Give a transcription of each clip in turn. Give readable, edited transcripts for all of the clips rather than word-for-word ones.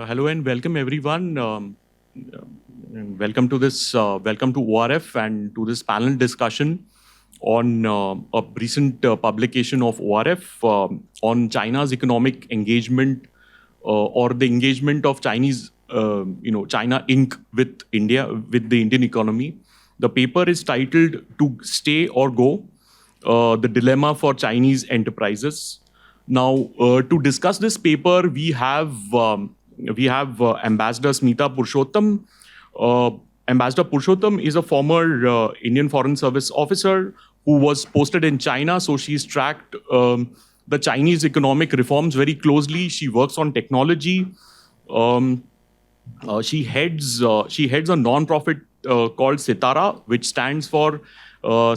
Hello and welcome everyone. And welcome to this, welcome to ORF and to this panel discussion on a recent publication of ORF on China's economic engagement or the engagement of Chinese, China Inc. with India, with the Indian economy. The paper is titled "To Stay or Go: The Dilemma for Chinese Enterprises." Now, to discuss this paper, we have Ambassador Smita Purushottam. Ambassador Purushottam is a former Indian Foreign Service officer who was posted in China, so she's tracked the Chinese economic reforms very closely. She works on technology. She heads a non-profit called SITARA, which stands for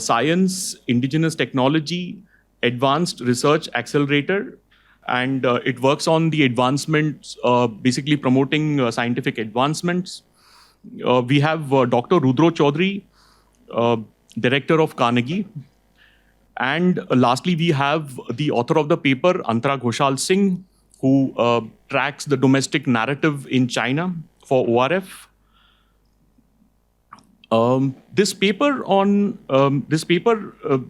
Science, Indigenous Technology, Advanced Research Accelerator, and it works on the advancements, basically promoting scientific advancements. We have Dr. Rudra Chaudhuri, director of Carnegie. And lastly, we have the author of the paper, Antara Ghosal Singh, who tracks the domestic narrative in China for ORF. This paper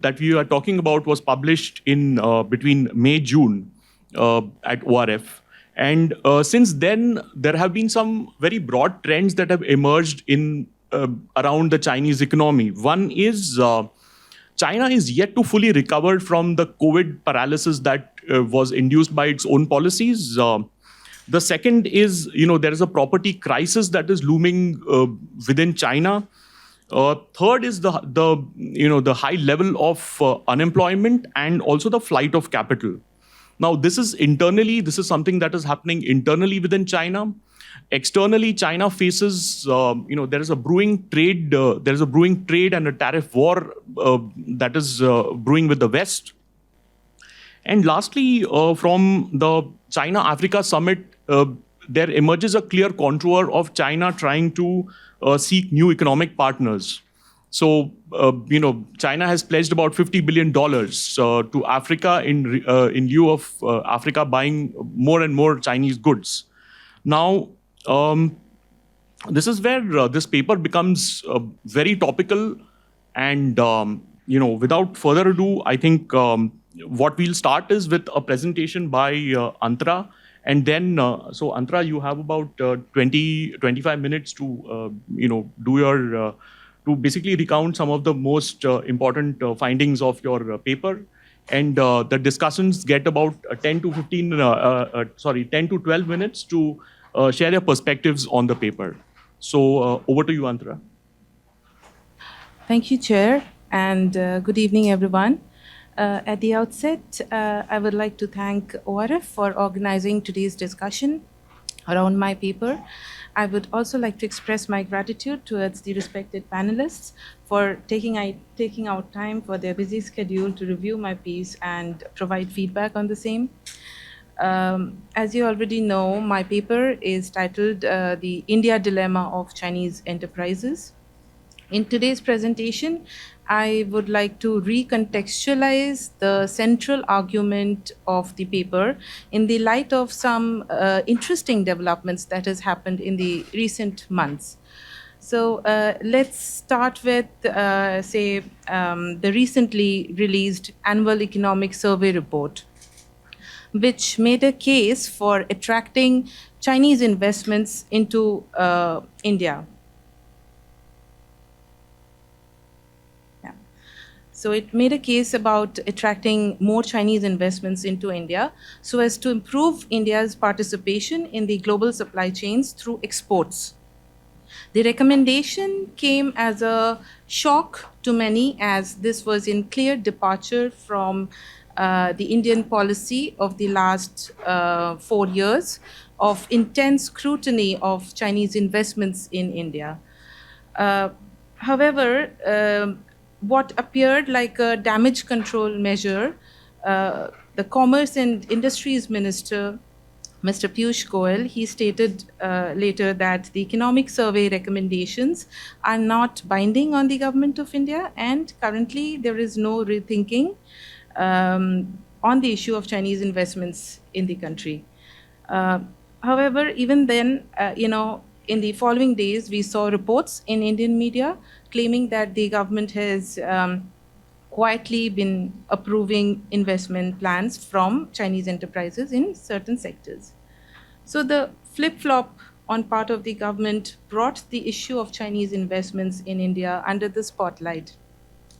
that we are talking about was published in between May-June at ORF. And since then, there have been some very broad trends that have emerged in around the Chinese economy. One is China is yet to fully recover from the COVID paralysis that was induced by its own policies. The second is, there is a property crisis that is looming within China. Third is the high level of unemployment and also the flight of capital. Now, this is something that is happening internally within China. Externally, China faces, there is a brewing trade and a tariff war that is brewing with the West. And lastly, from the China-Africa summit, there emerges a clear contour of China trying to seek new economic partners. So, China has pledged about $50 billion to Africa in lieu of Africa buying more and more Chinese goods. Now, this is where this paper becomes very topical. And, without further ado, I think what we'll start is with a presentation by Antara. And then, so Antara, you have about 25 minutes to, do your, to basically recount some of the most important findings of your paper. And the discussions get about 10 to 12 minutes to share your perspectives on the paper. So over to you, Antara. Thank you, Chair, and good evening, everyone. At the outset, I would like to thank ORF for organizing today's discussion around my paper. I would also like to express my gratitude towards the respected panelists for taking out time for their busy schedule to review my piece and provide feedback on the same. As you already know, my paper is titled The India Dilemma of Chinese Enterprises. In today's presentation, I would like to recontextualize the central argument of the paper in the light of some interesting developments that has happened in the recent months. So let's start with, the recently released Annual Economic Survey report, which made a case for attracting Chinese investments into India. So it made a case about attracting more Chinese investments into India so as to improve India's participation in the global supply chains through exports. The recommendation came as a shock to many, as this was in clear departure from the Indian policy of the last 4 years of intense scrutiny of Chinese investments in India. However, what appeared like a damage control measure, the Commerce and Industries Minister, Mr. Piyush Goyal, he stated later that the economic survey recommendations are not binding on the government of India, and currently there is no rethinking on the issue of Chinese investments in the country. However, even then, in the following days, we saw reports in Indian media claiming that the government has quietly been approving investment plans from Chinese enterprises in certain sectors. So the flip-flop on part of the government brought the issue of Chinese investments in India under the spotlight.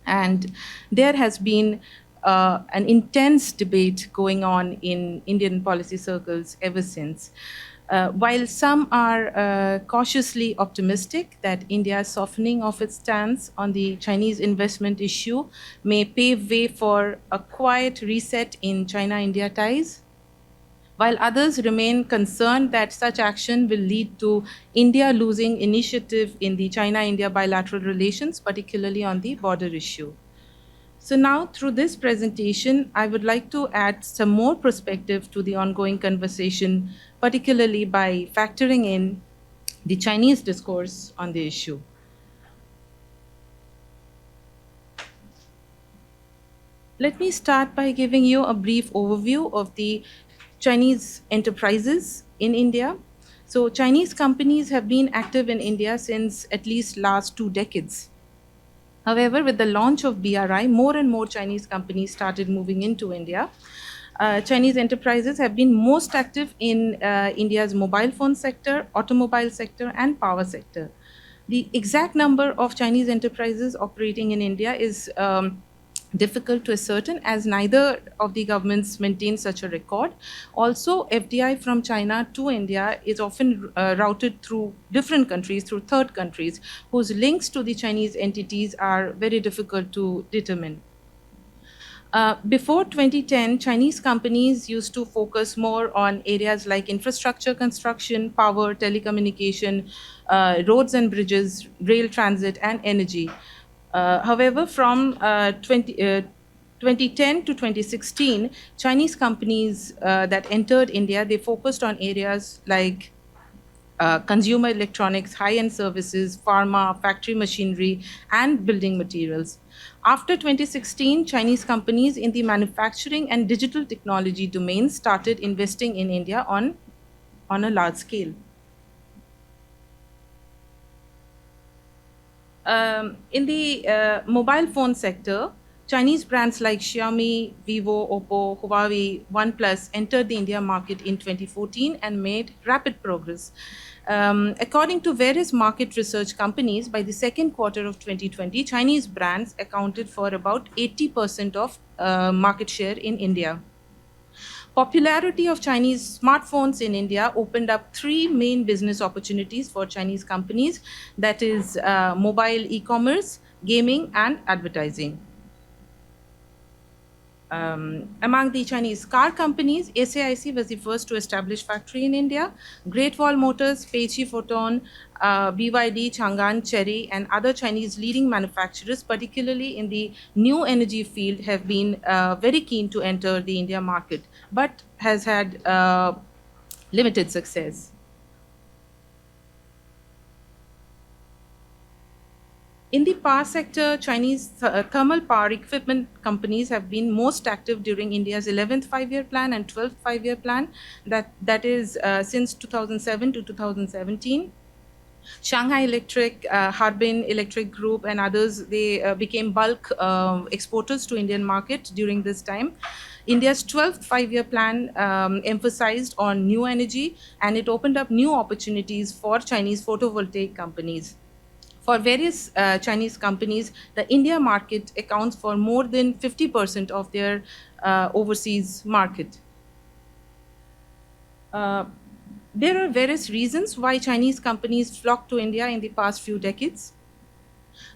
And there has been an intense debate going on in Indian policy circles ever since. While some are cautiously optimistic that India's softening of its stance on the Chinese investment issue may pave way for a quiet reset in China India ties, while others remain concerned that such action will lead to India losing initiative in the China India bilateral relations, particularly on the border issue. So now, through this presentation, I would like to add some more perspective to the ongoing conversation, particularly by factoring in the Chinese discourse on the issue. Let me start by giving you a brief overview of the Chinese enterprises in India. So Chinese companies have been active in India since at least last 2 decades. However, with the launch of BRI, more and more Chinese companies started moving into India. Chinese enterprises have been most active in India's mobile phone sector, automobile sector, and power sector. The exact number of Chinese enterprises operating in India is difficult to ascertain, as neither of the governments maintain such a record. Also, FDI from China to India is often routed through different countries, through third countries, whose links to the Chinese entities are very difficult to determine. Before 2010, Chinese companies used to focus more on areas like infrastructure construction, power, telecommunication, roads and bridges, rail transit, and energy. However, from 2010 to 2016, Chinese companies that entered India, they focused on areas like consumer electronics, high-end services, pharma, factory machinery, and building materials. After 2016, Chinese companies in the manufacturing and digital technology domains started investing in India on a large scale. In the mobile phone sector, Chinese brands like Xiaomi, Vivo, Oppo, Huawei, OnePlus entered the India market in 2014 and made rapid progress. According to various market research companies, by the second quarter of 2020, Chinese brands accounted for about 80% of market share in India. Popularity of Chinese smartphones in India opened up 3 main business opportunities for Chinese companies, that is mobile e-commerce, gaming, and advertising. Among the Chinese car companies, SAIC was the first to establish factory in India. Great Wall Motors, Peichi Photon, BYD, Chang'an, Chery, and other Chinese leading manufacturers, particularly in the new energy field, have been very keen to enter the India market, but has had limited success. In the power sector, Chinese thermal power equipment companies have been most active during India's 11th five-year plan and 12th five-year plan, that is since 2007 to 2017. Shanghai Electric, Harbin Electric Group, and others, they became bulk exporters to Indian market during this time. India's 12th five-year plan emphasized on new energy, and it opened up new opportunities for Chinese photovoltaic companies. For various Chinese companies, the India market accounts for more than 50% of their overseas market. There are various reasons why Chinese companies flocked to India in the past few decades.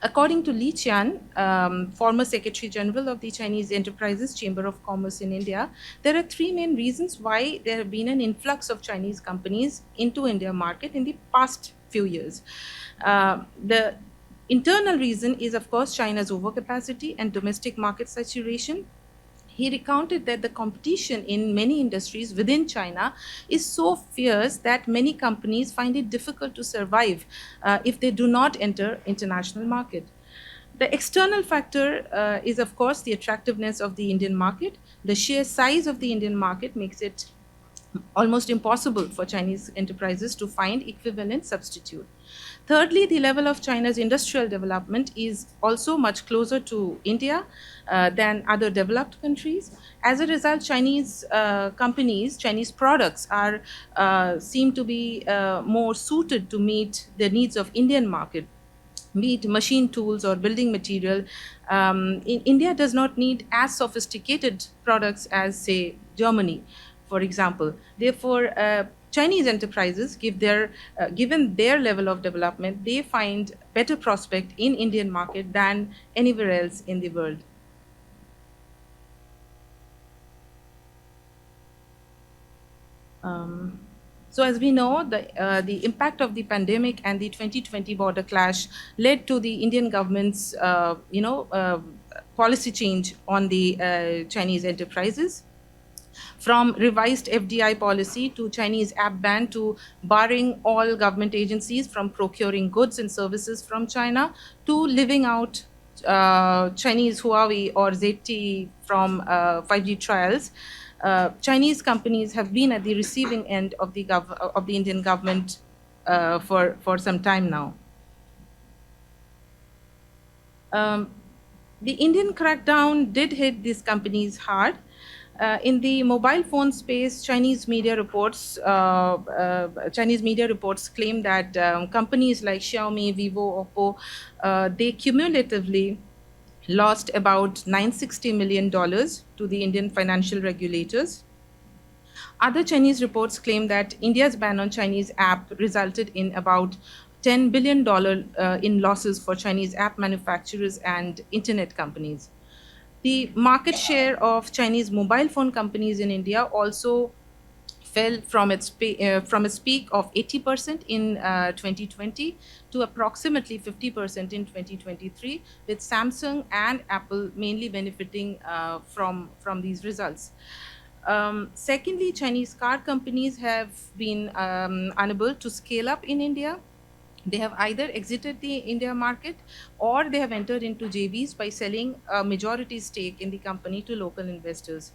According to Li Qian, former Secretary General of the Chinese Enterprises Chamber of Commerce in India, there are 3 main reasons why there have been an influx of Chinese companies into India market in the past few years. The internal reason is, of course, China's overcapacity and domestic market saturation. He recounted that the competition in many industries within China is so fierce that many companies find it difficult to survive if they do not enter international market. The external factor is, of course, the attractiveness of the Indian market. The sheer size of the Indian market makes it almost impossible for Chinese enterprises to find equivalent substitute. Thirdly, the level of China's industrial development is also much closer to India than other developed countries. As a result, Chinese companies, Chinese products are seem to be more suited to meet the needs of Indian market, be it machine tools or building material. India does not need as sophisticated products as, say, Germany, for example. Therefore, Chinese enterprises, given their level of development, they find better prospect in Indian market than anywhere else in the world. So as we know, the impact of the pandemic and the 2020 border clash led to the Indian government's, policy change on the Chinese enterprises. From revised FDI policy to Chinese app ban to barring all government agencies from procuring goods and services from China to living out Chinese Huawei or ZTE from 5G trials. Chinese companies have been at the receiving end of the Indian government for some time now. The Indian crackdown did hit these companies hard. In the mobile phone space, Chinese media reports claim that companies like Xiaomi, Vivo, Oppo, they cumulatively lost about $960 million to the Indian financial regulators. Other Chinese reports claim that India's ban on Chinese app resulted in about $10 billion in losses for Chinese app manufacturers and internet companies. The market share of Chinese mobile phone companies in India also fell from its peak of 80% in 2020 to approximately 50% in 2023, with Samsung and Apple mainly benefiting from these results. Secondly, Chinese car companies have been unable to scale up in India. They have either exited the India market or they have entered into JVs by selling a majority stake in the company to local investors.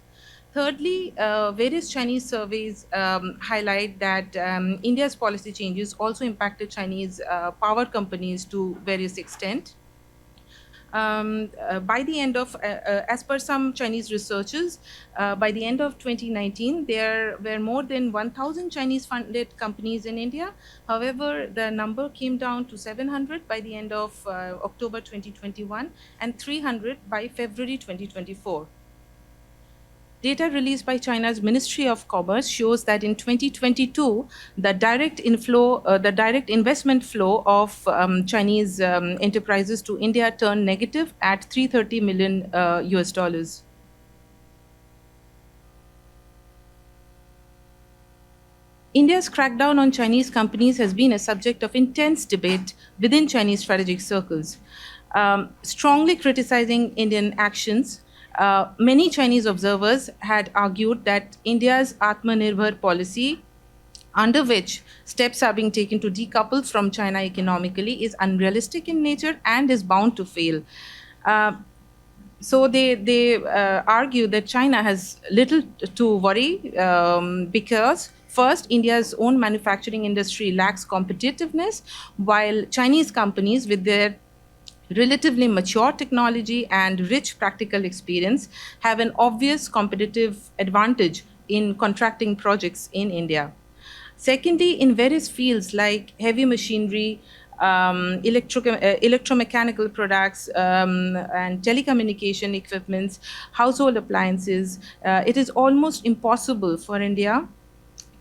Thirdly, various Chinese surveys highlight that India's policy changes also impacted Chinese power companies to various extent. By the end of, as per some Chinese researchers, by the end of 2019, there were more than 1,000 Chinese-funded companies in India. However, the number came down to 700 by the end of October 2021 and 300 by February 2024. Data released by China's Ministry of Commerce shows that in 2022, the direct investment flow of Chinese enterprises to India turned negative at $330 million US dollars. India's crackdown on Chinese companies has been a subject of intense debate within Chinese strategic circles. Strongly criticizing Indian actions, many Chinese observers had argued that India's Atmanirbhar policy, under which steps are being taken to decouple from China economically, is unrealistic in nature and is bound to fail. So they argue that China has little to worry because first, India's own manufacturing industry lacks competitiveness, while Chinese companies with their relatively mature technology and rich practical experience have an obvious competitive advantage in contracting projects in India. Secondly, in various fields like heavy machinery, electromechanical products, and telecommunication equipments, household appliances, it is almost impossible for India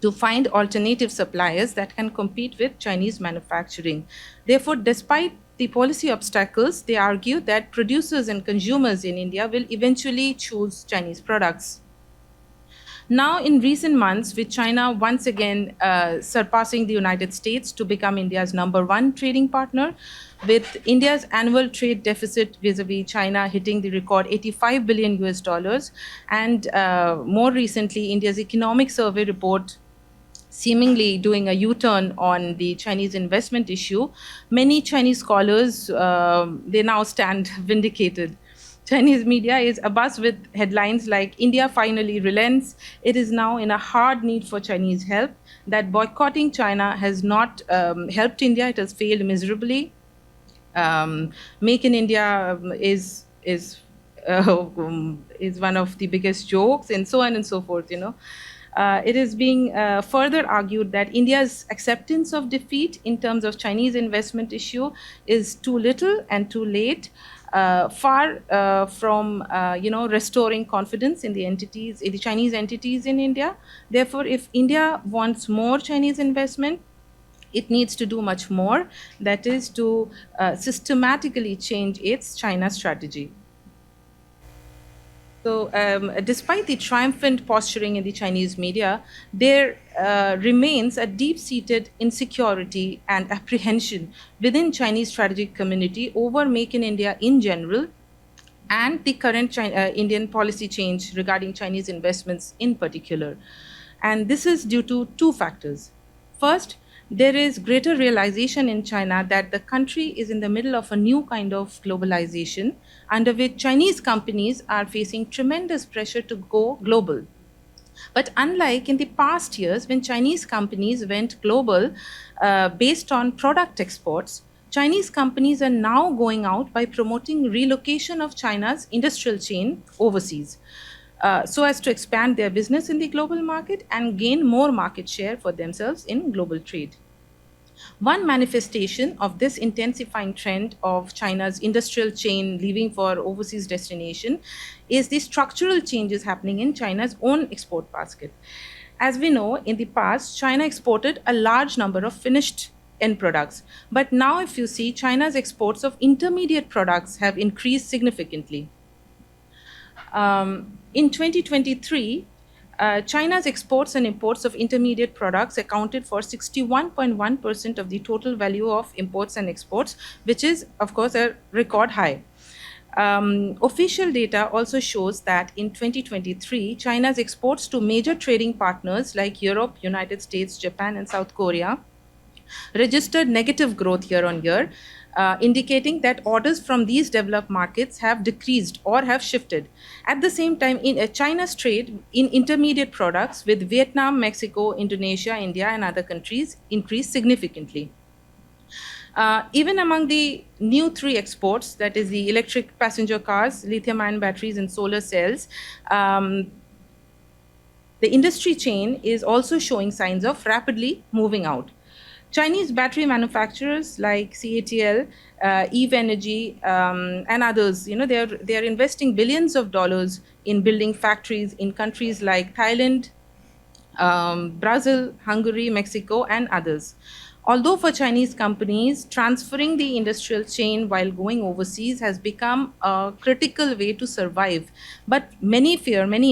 to find alternative suppliers that can compete with Chinese manufacturing. Therefore, despite the policy obstacles, they argue that producers and consumers in India will eventually choose Chinese products. Now, in recent months, with China once again surpassing the United States to become India's #1 trading partner, with India's annual trade deficit vis-a-vis China hitting the record 85 billion US dollars, and more recently, India's economic survey report seemingly doing a U-turn on the Chinese investment issue, many Chinese scholars, they now stand vindicated. Chinese media is abuzz with headlines like India finally relents, it is now in a hard need for Chinese help, that boycotting China has not helped India, it has failed miserably. Make in India is one of the biggest jokes, and so on and so forth. It is being further argued that India's acceptance of defeat in terms of Chinese investment issue is too little and too late, far from restoring confidence in the Chinese entities in India. Therefore, if India wants more Chinese investment, it needs to do much more, that is to systematically change its China strategy. So, despite the triumphant posturing in the Chinese media, there remains a deep-seated insecurity and apprehension within Chinese strategic community over Make in India in general, and the current Indian policy change regarding Chinese investments in particular. And this is due to two factors. First, there is greater realization in China that the country is in the middle of a new kind of globalization, under which Chinese companies are facing tremendous pressure to go global. But unlike in the past years, when Chinese companies went global based on product exports, Chinese companies are now going out by promoting relocation of China's industrial chain overseas, so as to expand their business in the global market and gain more market share for themselves in global trade. One manifestation of this intensifying trend of China's industrial chain leaving for overseas destination is the structural changes happening in China's own export basket. As we know, in the past, China exported a large number of finished end products. But now, if you see, China's exports of intermediate products have increased significantly. In 2023, China's exports and imports of intermediate products accounted for 61.1% of the total value of imports and exports, which is, of course, a record high. Official data also shows that in 2023, China's exports to major trading partners like Europe, United States, Japan, and South Korea registered negative growth year on year, indicating that orders from these developed markets have decreased or have shifted. At the same time, China's trade in intermediate products with Vietnam, Mexico, Indonesia, India, and other countries increased significantly. Even among the new three exports, that is the electric passenger cars, lithium-ion batteries, and solar cells, the industry chain is also showing signs of rapidly moving out. Chinese battery manufacturers like CATL, Eve Energy, and others, they are investing billions of dollars in building factories in countries like Thailand, Brazil, Hungary, Mexico, and others. Although for Chinese companies, transferring the industrial chain while going overseas has become a critical way to survive. But many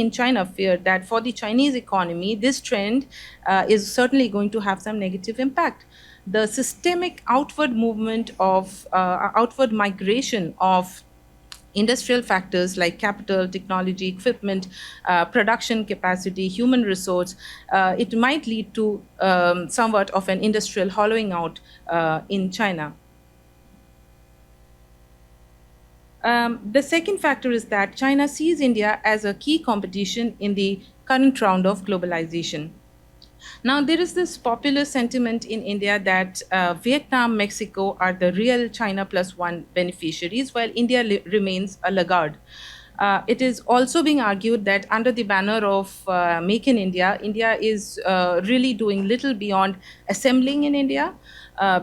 in China fear that for the Chinese economy, this trend is certainly going to have some negative impact. The systemic outward movement of, outward migration of industrial factors like capital, technology, equipment, production capacity, human resource, it might lead to somewhat of an industrial hollowing out in China. The second factor is that China sees India as a key competition in the current round of globalization. Now, there is this popular sentiment in India that Vietnam, Mexico are the real China plus one beneficiaries, while India remains a laggard. It is also being argued that under the banner of Make in India, India is really doing little beyond assembling in India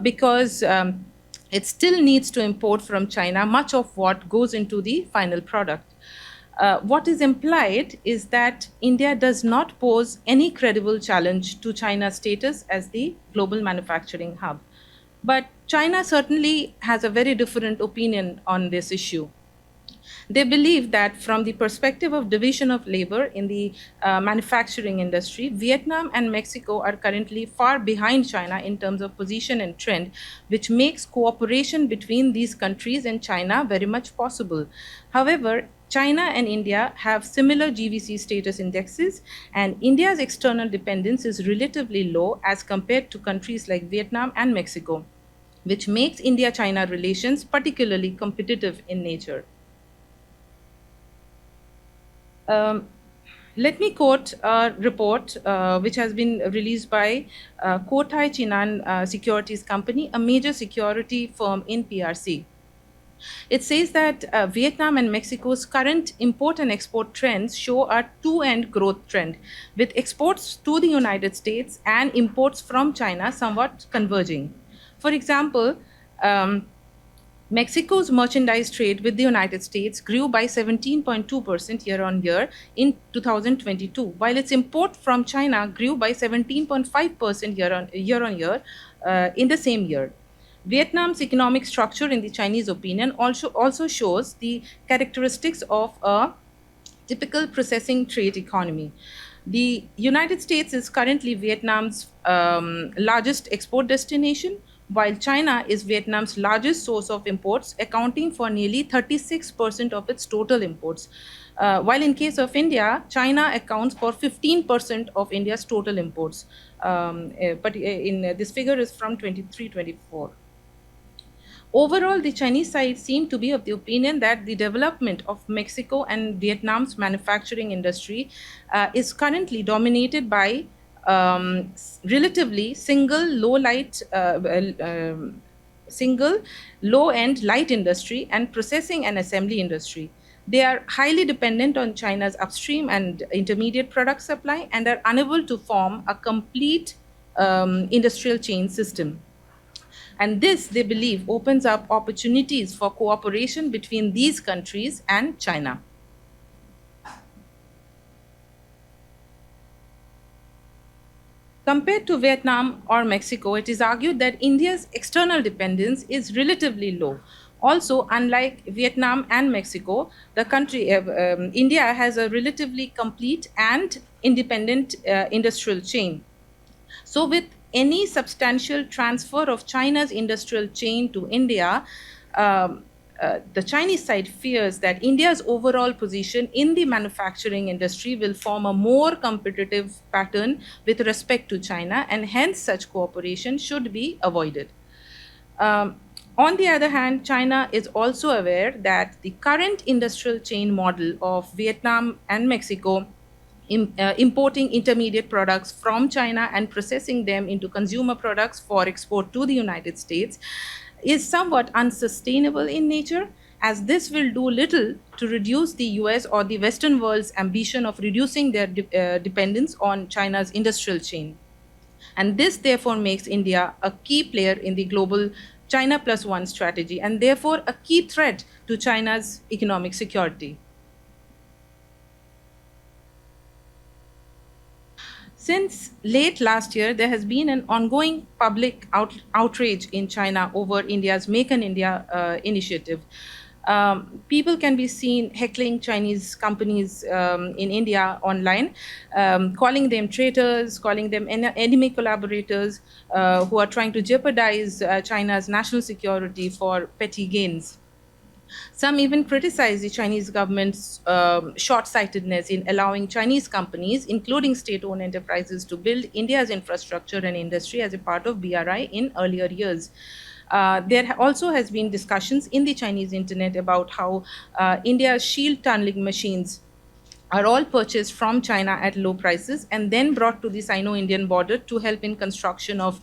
because it still needs to import from China much of what goes into the final product. What is implied is that India does not pose any credible challenge to China's status as the global manufacturing hub. But China certainly has a very different opinion on this issue. They believe that from the perspective of division of labor in the manufacturing industry, Vietnam and Mexico are currently far behind China in terms of position and trend, which makes cooperation between these countries and China very much possible. However, China and India have similar GVC status indexes, and India's external dependence is relatively low as compared to countries like Vietnam and Mexico, which makes India-China relations particularly competitive in nature. Let me quote a report which has been released by Kotai Chinan Securities Company, a major security firm in PRC. It says that Vietnam and Mexico's current import and export trends show a two-end growth trend, with exports to the United States and imports from China somewhat converging. For example, Mexico's merchandise trade with the United States grew by 17.2% year on year in 2022, while its import from China grew by 17.5% year on year in the same year. Vietnam's economic structure, in the Chinese opinion, also shows the characteristics of a typical processing trade economy. The United States is currently Vietnam's largest export destination, while China is Vietnam's largest source of imports, accounting for nearly 36% of its total imports. While in case of India, China accounts for 15% of India's total imports. But this figure is from 23-24. Overall, the Chinese side seemed to be of the opinion that the development of Mexico and Vietnam's manufacturing industry is currently dominated by relatively single low-end light industry and processing and assembly industry. They are highly dependent on China's upstream and intermediate product supply and are unable to form a complete industrial chain system. And this, they believe, opens up opportunities for cooperation between these countries and China. Compared to Vietnam or Mexico, it is argued that India's external dependence is relatively low. Also, unlike Vietnam and Mexico, the country, India has a relatively complete and independent industrial chain. So with any substantial transfer of China's industrial chain to India, the Chinese side fears that India's overall position in the manufacturing industry will form a more competitive pattern with respect to China, and hence such cooperation should be avoided. On the other hand, China is also aware that the current industrial chain model of Vietnam and Mexico, importing intermediate products from China and processing them into consumer products for export to the United States, is somewhat unsustainable in nature, as this will do little to reduce the US or the Western world's ambition of reducing their dependence on China's industrial chain. And this therefore makes India a key player in the global China plus one strategy, and therefore a key threat to China's economic security. Since late last year, there has been an ongoing public outrage in China over India's Make in India initiative. People can be seen heckling Chinese companies in India online, calling them traitors, calling them enemy collaborators who are trying to jeopardize China's national security for petty gains. Some even criticize the Chinese government's short-sightedness in allowing Chinese companies, including state-owned enterprises, to build India's infrastructure and industry as a part of BRI in earlier years. There also has been discussions in the Chinese internet about how India's shield tunneling machines are all purchased from China at low prices and then brought to the Sino-Indian border to help in construction of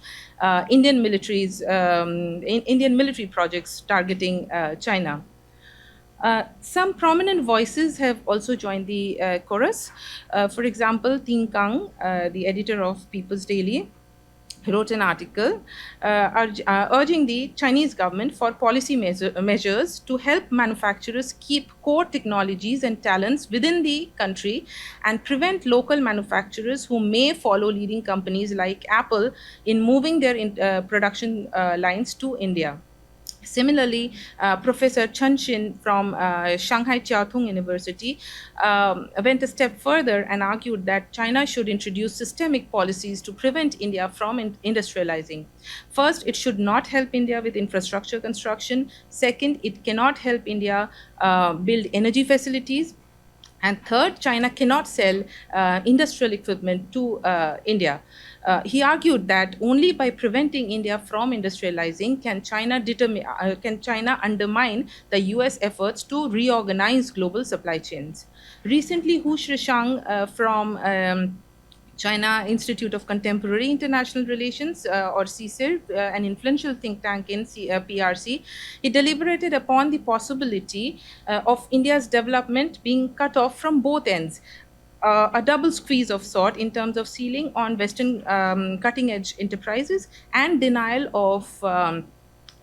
Indian military projects targeting China. Some prominent voices have also joined the chorus. For example, Ting Kang, the editor of People's Daily, wrote an article urging the Chinese government for policy measures to help manufacturers keep core technologies and talents within the country and prevent local manufacturers who may follow leading companies like Apple in moving their production lines to India. Similarly, Professor Chen Xin from Shanghai Chiao Tung University went a step further and argued that China should introduce systemic policies to prevent India from industrializing. First, it should not help India with infrastructure construction. Second, it cannot help India build energy facilities. And third, China cannot sell industrial equipment to India. He argued that only by preventing India from industrializing can China undermine the US efforts to reorganize global supply chains. Recently, Hu Shishang from China Institute of Contemporary International Relations, or CSIR, an influential think tank in PRC, he deliberated upon the possibility of India's development being cut off from both ends. A double squeeze of sort in terms of ceiling on Western cutting edge enterprises and denial of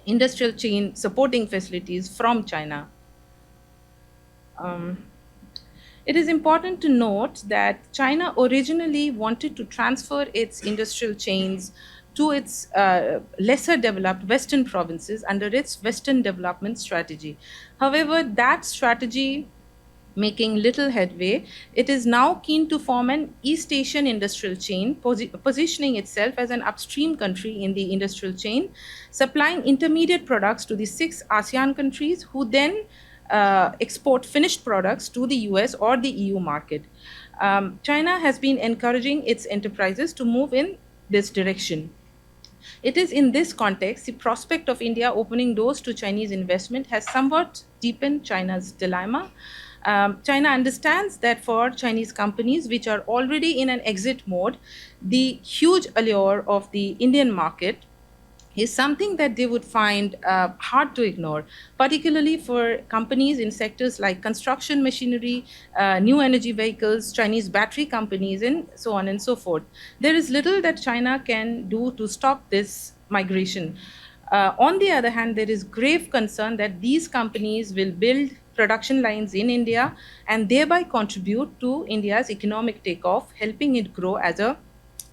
industrial chain supporting facilities from China. It is important to note that China originally wanted to transfer its industrial chains to its lesser developed Western provinces under its Western development strategy. However, that strategy making little headway, it is now keen to form an East Asian industrial chain, positioning itself as an upstream country in the industrial chain, supplying intermediate products to the 6 ASEAN countries who then export finished products to the US or the EU market. China has been encouraging its enterprises to move in this direction. It is in this context, the prospect of India opening doors to Chinese investment has somewhat deepened China's dilemma. China understands that for Chinese companies which are already in an exit mode, the huge allure of the Indian market is something that they would find hard to ignore, particularly for companies in sectors like construction machinery, new energy vehicles, Chinese battery companies, and so on and so forth. There is little that China can do to stop this migration. On the other hand, there is grave concern that these companies will build production lines in India and thereby contribute to India's economic takeoff, helping it grow as a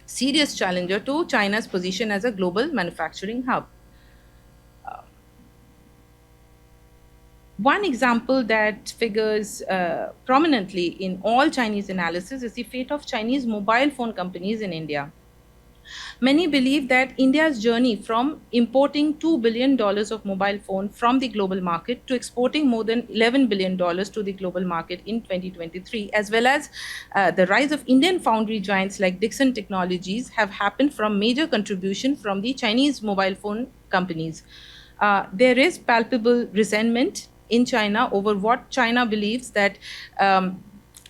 serious challenger to China's position as a global manufacturing hub. One example that figures prominently in all Chinese analysis is the fate of Chinese mobile phone companies in India. Many believe that India's journey from importing $2 billion of mobile phone from the global market to exporting more than $11 billion to the global market in 2023, as well as the rise of Indian foundry giants like Dixon Technologies, have happened from major contribution from the Chinese mobile phone companies. There is palpable resentment in China over what China believes that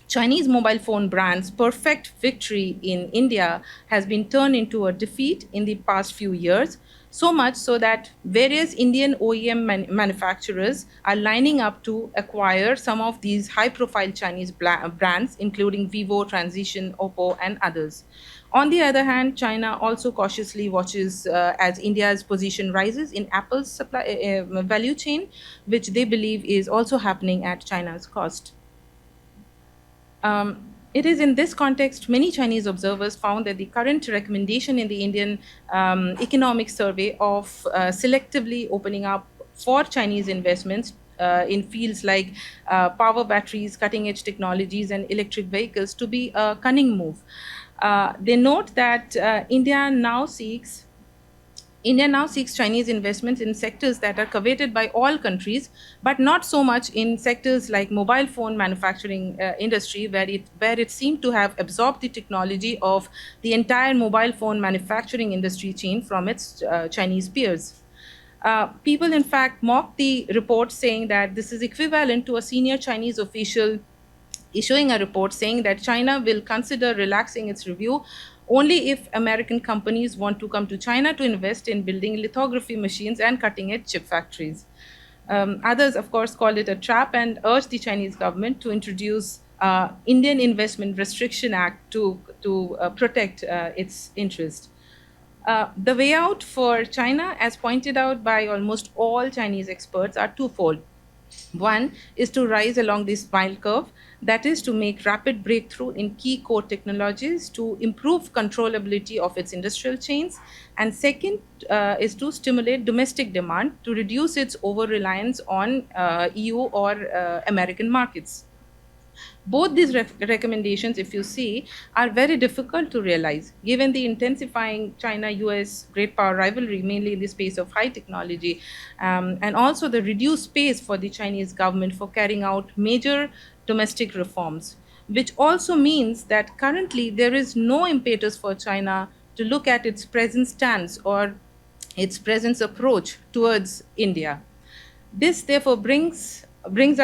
Chinese mobile phone brands' perfect victory in India has been turned into a defeat in the past few years, so much so that various Indian OEM manufacturers are lining up to acquire some of these high-profile Chinese brands, including Vivo, Transition, Oppo, and others. On the other hand, China also cautiously watches as India's position rises in Apple's supply value chain, which they believe is also happening at China's cost. It is in this context, many Chinese observers found that the current recommendation in the Indian Economic Survey of selectively opening up for Chinese investments in fields like power batteries, cutting-edge technologies, and electric vehicles to be a cunning move. They note that India now seeks Chinese investments in sectors that are coveted by all countries, but not so much in sectors like mobile phone manufacturing industry, where it seemed to have absorbed the technology of the entire mobile phone manufacturing industry chain from its Chinese peers. People, in fact, mocked the report, saying that this is equivalent to a senior Chinese official issuing a report saying that China will consider relaxing its review only if American companies want to come to China to invest in building lithography machines and cutting-edge chip factories. Others, of course, called it a trap and urged the Chinese government to introduce Indian Investment Restriction Act to protect its interest. The way out for China, as pointed out by almost all Chinese experts, are twofold. One is to rise along the smile curve, that is to make rapid breakthrough in key core technologies to improve controllability of its industrial chains. And second is to stimulate domestic demand to reduce its over-reliance on EU or American markets. Both these recommendations, if you see, are very difficult to realize, given the intensifying China-US great power rivalry, mainly in the space of high technology, and also the reduced space for the Chinese government for carrying out major domestic reforms, which also means that currently there is no impetus for China to look at its present stance or its present approach towards India. This therefore brings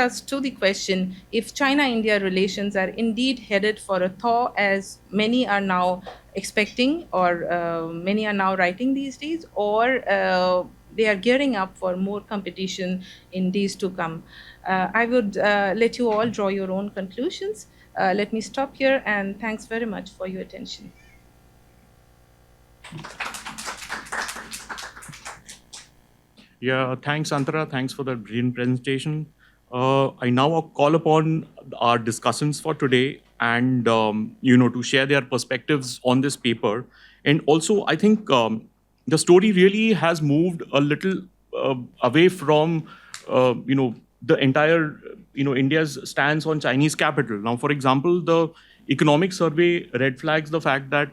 us to the question if China-India relations are indeed headed for a thaw, as many are now expecting, or many are now writing these days, or they are gearing up for more competition in days to come. I would let you all draw your own conclusions. Let me stop here, and thanks very much for your attention. Yeah, thanks, Antara. Thanks for that brilliant presentation. I now call upon our discussants for today and to share their perspectives on this paper. And also, I think the story really has moved a little away from the entire India's stance on Chinese capital. Now, for example, the economic survey red flags the fact that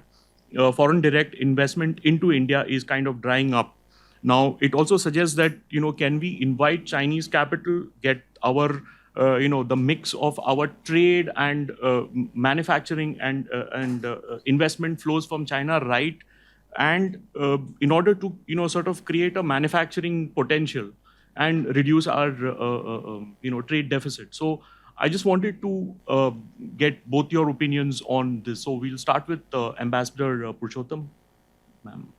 foreign direct investment into India is kind of drying up. Now, it also suggests that, can we invite Chinese capital, get our, the mix of our trade and manufacturing and investment flows from China right, and in order to, sort of create a manufacturing potential and reduce our, trade deficit. So I just wanted to get both your opinions on this. So we'll start with Ambassador Purushottam, ma'am.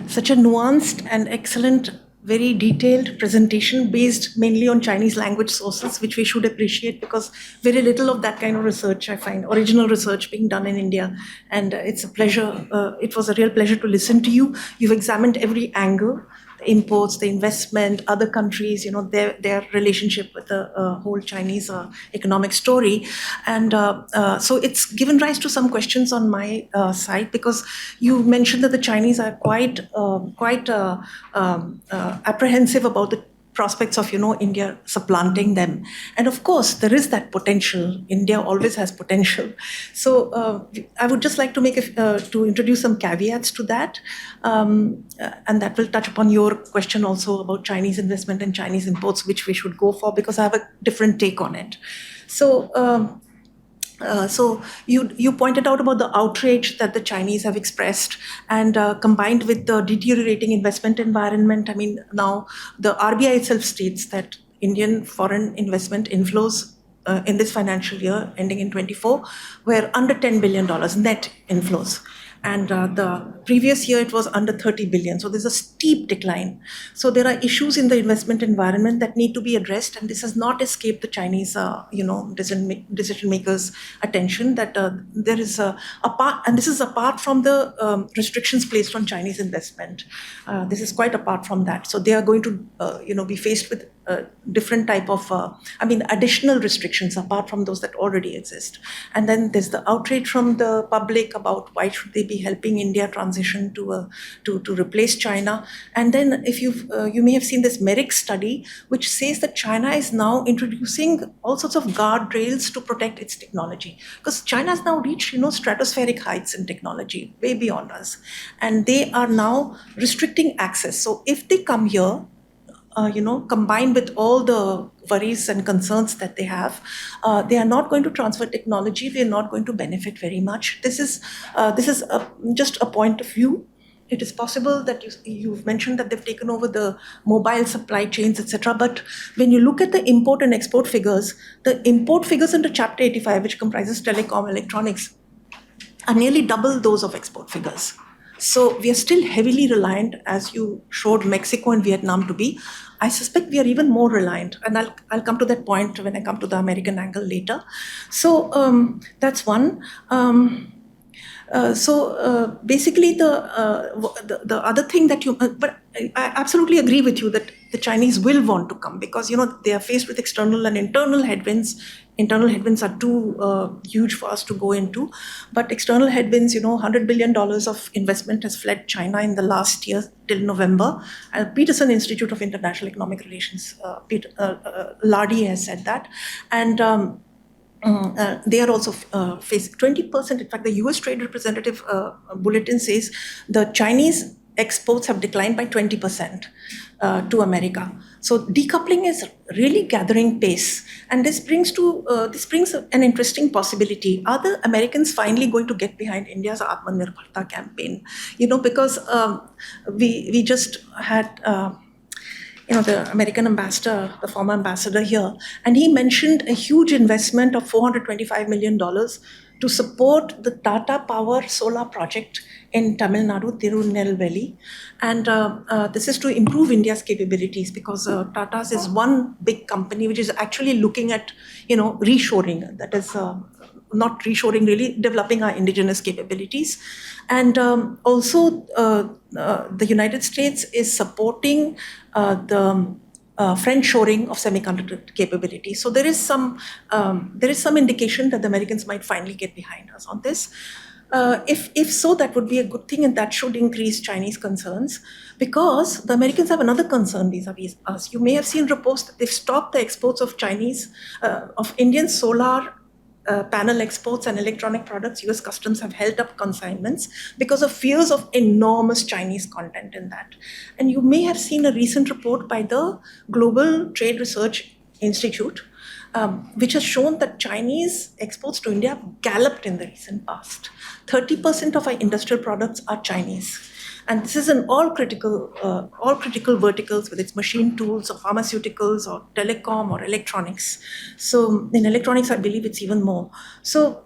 Such a nuanced and excellent, very detailed presentation based mainly on Chinese language sources, which we should appreciate because very little of that kind of research, I find, original research being done in India. And it's a pleasure, it was a real pleasure to listen to you. You've examined every angle, the imports, the investment, other countries, their relationship with the whole Chinese economic story. And so it's given rise to some questions on my side, because you mentioned that the Chinese are quite apprehensive about the prospects of India supplanting them. And of course there is that potential. India always has potential. So I would just like to to introduce some caveats to that, and that will touch upon your question also about Chinese investment and Chinese imports, which we should go for, because I have a different take on it. So so you pointed out about the outrage that the Chinese have expressed, and combined with the deteriorating investment environment. I mean, now the RBI itself states that Indian foreign investment inflows in this financial year ending in 24 were under $10 billion net inflows. And the previous year, it was under 30 billion. So there's a steep decline. So there are issues in the investment environment that need to be addressed. And this has not escaped the Chinese, decision makers' attention, that there is a part, and this is apart from the restrictions placed on Chinese investment. This is quite apart from that. So they are going to, be faced with different type of, additional restrictions apart from those that already exist. And then there's the outrage from the public about why should they be helping India transition to replace China. And then if you may have seen this Merrick study, which says that China is now introducing all sorts of guardrails to protect its technology, because China has now reached stratospheric heights in technology, way beyond us, and they are now restricting access. So if they come here, combined with all the worries and concerns that they have, they are not going to transfer technology. They are not going to benefit very much. This is just a point of view. It is possible that you've mentioned that they've taken over the mobile supply chains, etc. But when you look at the import and export figures, the import figures under Chapter 85, which comprises telecom, electronics, are nearly double those of export figures. So we are still heavily reliant, as you showed Mexico and Vietnam to be. I suspect we are even more reliant, and I'll come to that point when I come to the American angle later. So that's one. Basically, the other thing that but I absolutely agree with you that the Chinese will want to come, because they are faced with external and internal headwinds. Internal headwinds are too huge for us to go into, but external headwinds, $100 billion of investment has fled China in the last year till November. Peterson Institute of International Economic Relations, Lardy has said that, and they are also facing 20%. In fact, the US Trade Representative Bulletin says the Chinese exports have declined by 20% to America. So decoupling is really gathering pace, and this brings an interesting possibility. Are the Americans finally going to get behind India's Atmanirbharta campaign? Because we just had. The American ambassador, the former ambassador here, and he mentioned a huge investment of $425 million to support the Tata Power solar project in Tamil Nadu, Tirunelveli. And this is to improve India's capabilities, because Tata's is one big company which is actually looking at, reshoring. That is not reshoring, really developing our indigenous capabilities. And also the United States is supporting the French shoring of semiconductor capability. So there is some indication that the Americans might finally get behind us on this. If so, that would be a good thing, and that should increase Chinese concerns, because the Americans have another concern vis-a-vis us. You may have seen reports that they've stopped the exports of Indian solar panel exports and electronic products. US Customs have held up consignments because of fears of enormous Chinese content in that. And you may have seen a recent report by the Global Trade Research Institute, which has shown that Chinese exports to India have galloped in the recent past. 30% of our industrial products are Chinese. And this is in all critical verticals, whether it's machine tools or pharmaceuticals or telecom or electronics. So in electronics, I believe it's even more. So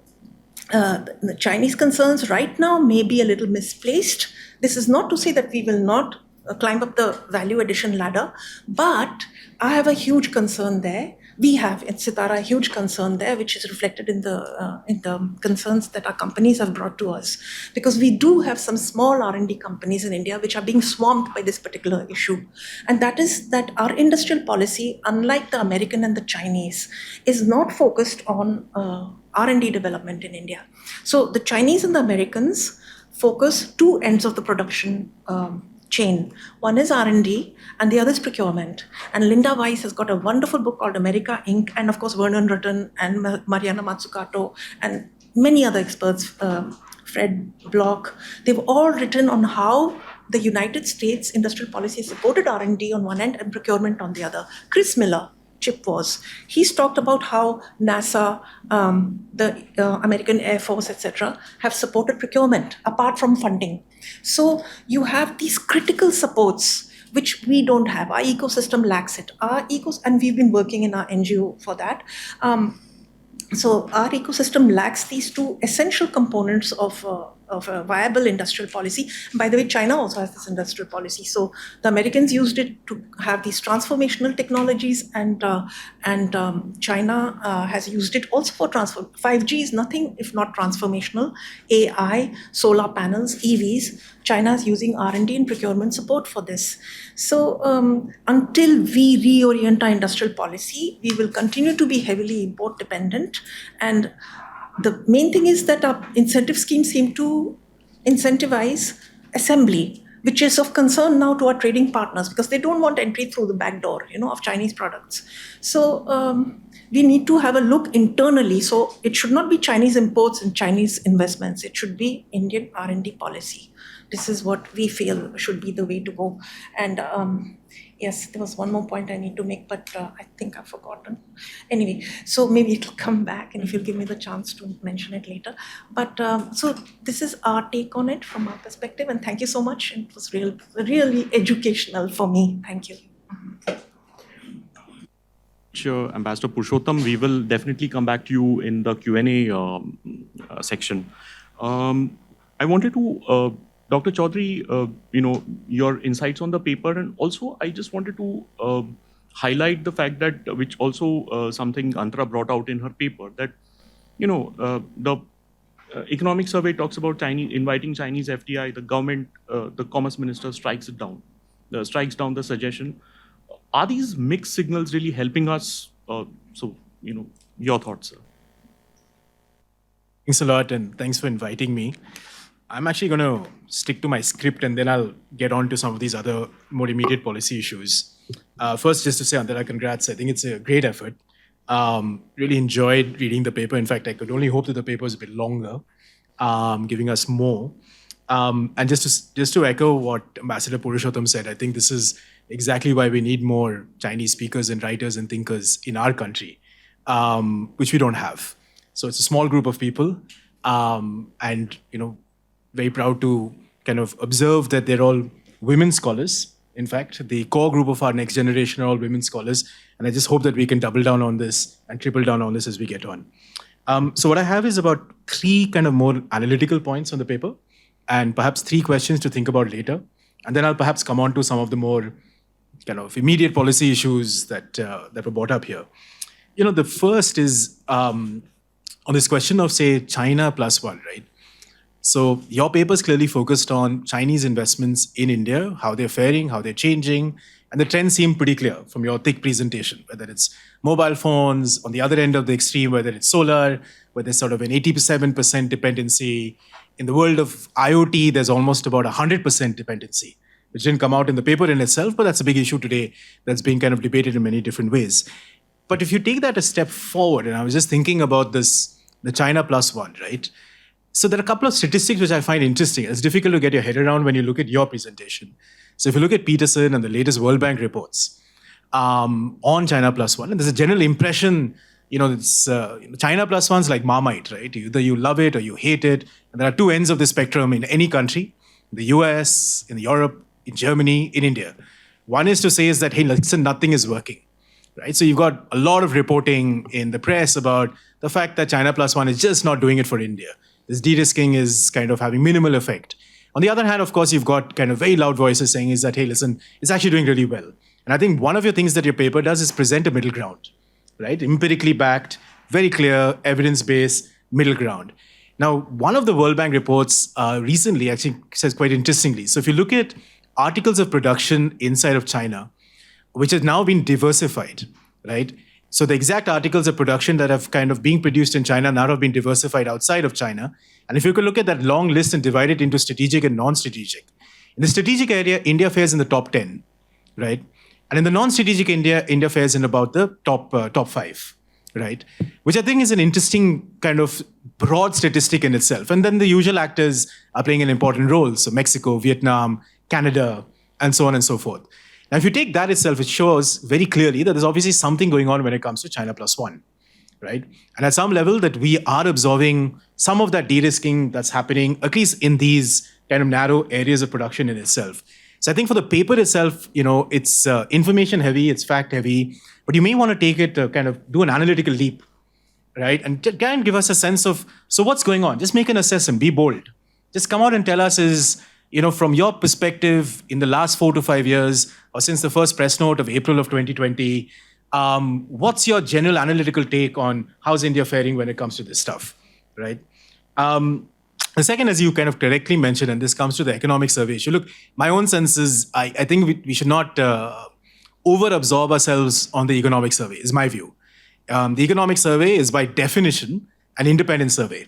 the Chinese concerns right now may be a little misplaced. This is not to say that we will not climb up the value addition ladder, but I have a huge concern there. We have in SITARA a huge concern there, which is reflected in the concerns that our companies have brought to us, because we do have some small R&D companies in India which are being swamped by this particular issue, and that is that our industrial policy, unlike the American and the Chinese, is not focused on R&D development in India. So the Chinese and the Americans focus two ends of the production chain. One is R&D and the other is procurement. And Linda Weiss has got a wonderful book called America Inc. And of course, Vernon Rutten and Mariana Mazzucato and many other experts, Fred Block, they've all written on how the United States industrial policy supported R&D on one end and procurement on the other. Chris Miller, Chip Wars, he's talked about how NASA, the American Air Force, etc., have supported procurement apart from funding. So you have these critical supports which we don't have. Our ecosystem lacks it. And we've been working in our NGO for that. So our ecosystem lacks these two essential components of a viable industrial policy. By the way, China also has this industrial policy. So the Americans used it to have these transformational technologies, and China has used it also for 5G is nothing if not transformational. AI, solar panels, EVs. China is using R&D and procurement support for this. So until we reorient our industrial policy, we will continue to be heavily import dependent. And the main thing is that our incentive schemes seem to incentivize assembly, which is of concern now to our trading partners, because they don't want entry through the back door, of Chinese products. So we need to have a look internally. So it should not be Chinese imports and Chinese investments. It should be Indian R&D policy. This is what we feel should be the way to go. And yes, there was one more point I need to make, but I think I've forgotten. Anyway, so maybe it'll come back, and if you'll give me the chance to mention it later. But so this is our take on it from our perspective, and thank you so much. It was really educational for me. Thank you. Sure, Ambassador Purushottam, we will definitely come back to you in the Q&A section. I wanted to, Dr. Chaudhuri, your insights on the paper, and also I just wanted to highlight the fact that, which also something Antara brought out in her paper, that the economic survey talks about inviting Chinese FDI. The government, the commerce minister strikes down the suggestion. Are these mixed signals really helping us? Your thoughts, sir. Thanks a lot, and thanks for inviting me. I'm actually going to stick to my script, and then I'll get on to some of these other more immediate policy issues. First, just to say, Antara, congrats. I think it's a great effort. Really enjoyed reading the paper. In fact, I could only hope that the paper was a bit longer, giving us more. And just to echo what Ambassador Purushottam said, I think this is exactly why we need more Chinese speakers and writers and thinkers in our country, which we don't have. So it's a small group of people, and very proud to kind of observe that they're all women scholars. In fact, the core group of our next generation are all women scholars, and I just hope that we can double down on this and triple down on this as we get on. So what I have is about 3 kind of more analytical points on the paper, and perhaps 3 questions to think about later. And then I'll perhaps come on to some of the more kind of immediate policy issues that were brought up here. The first is on this question of, say, China +1, right? So your paper's clearly focused on Chinese investments in India, how they're faring, how they're changing, and the trends seem pretty clear from your thick presentation, whether it's mobile phones, on the other end of the extreme, whether it's solar, where there's sort of an 87% dependency. In the world of IoT, there's almost about 100% dependency, which didn't come out in the paper in itself, but that's a big issue today that's being kind of debated in many different ways. But if you take that a step forward, and I was just thinking about this, the China +1, right? So there are a couple of statistics which I find interesting. It's difficult to get your head around when you look at your presentation. So if you look at Peterson and the latest World Bank reports on China +1, and there's a general impression, it's China +1's like Marmite, right? Either you love it or you hate it. And there are 2 ends of the spectrum in any country, in the US, in Europe, in Germany, in India. One is to say is that, hey, listen, nothing is working, right? So you've got a lot of reporting in the press about the fact that China +1 is just not doing it for India. This de-risking is kind of having minimal effect. On the other hand, of course, you've got kind of very loud voices saying is that, hey, listen, it's actually doing really well. And I think one of your things that your paper does is present a middle ground, right? Empirically backed, very clear, evidence-based middle ground. Now, one of the World Bank reports recently actually says quite interestingly. So if you look at articles of production inside of China, which has now been diversified, right? So the exact articles of production that have kind of being produced in China now have been diversified outside of China. And if you could look at that long list and divide it into strategic and non-strategic. In the strategic area, India fares in the top 10, right? And in the non-strategic India fares in about the top 5, right? Which I think is an interesting kind of broad statistic in itself. And then the usual actors are playing an important role. So Mexico, Vietnam, Canada, and so on and so forth. Now, if you take that itself, it shows very clearly that there's obviously something going on when it comes to China +1, right? And at some level that we are absorbing some of that de-risking that's happening, at least in these kind of narrow areas of production in itself. So I think for the paper itself, it's information heavy, it's fact heavy, but you may want to take it to kind of do an analytical leap, right? And try and give us a sense of, so what's going on? Just make an assessment, be bold. Just come out and tell us from your perspective in the last 4 to 5 years, or since the first press note of April of 2020, what's your general analytical take on how's India faring when it comes to this stuff, right? The second, as you kind of correctly mentioned, and this comes to the economic survey issue. Look, my own sense is I think we should not over-absorb ourselves on the economic survey, is my view. The economic survey is by definition an independent survey,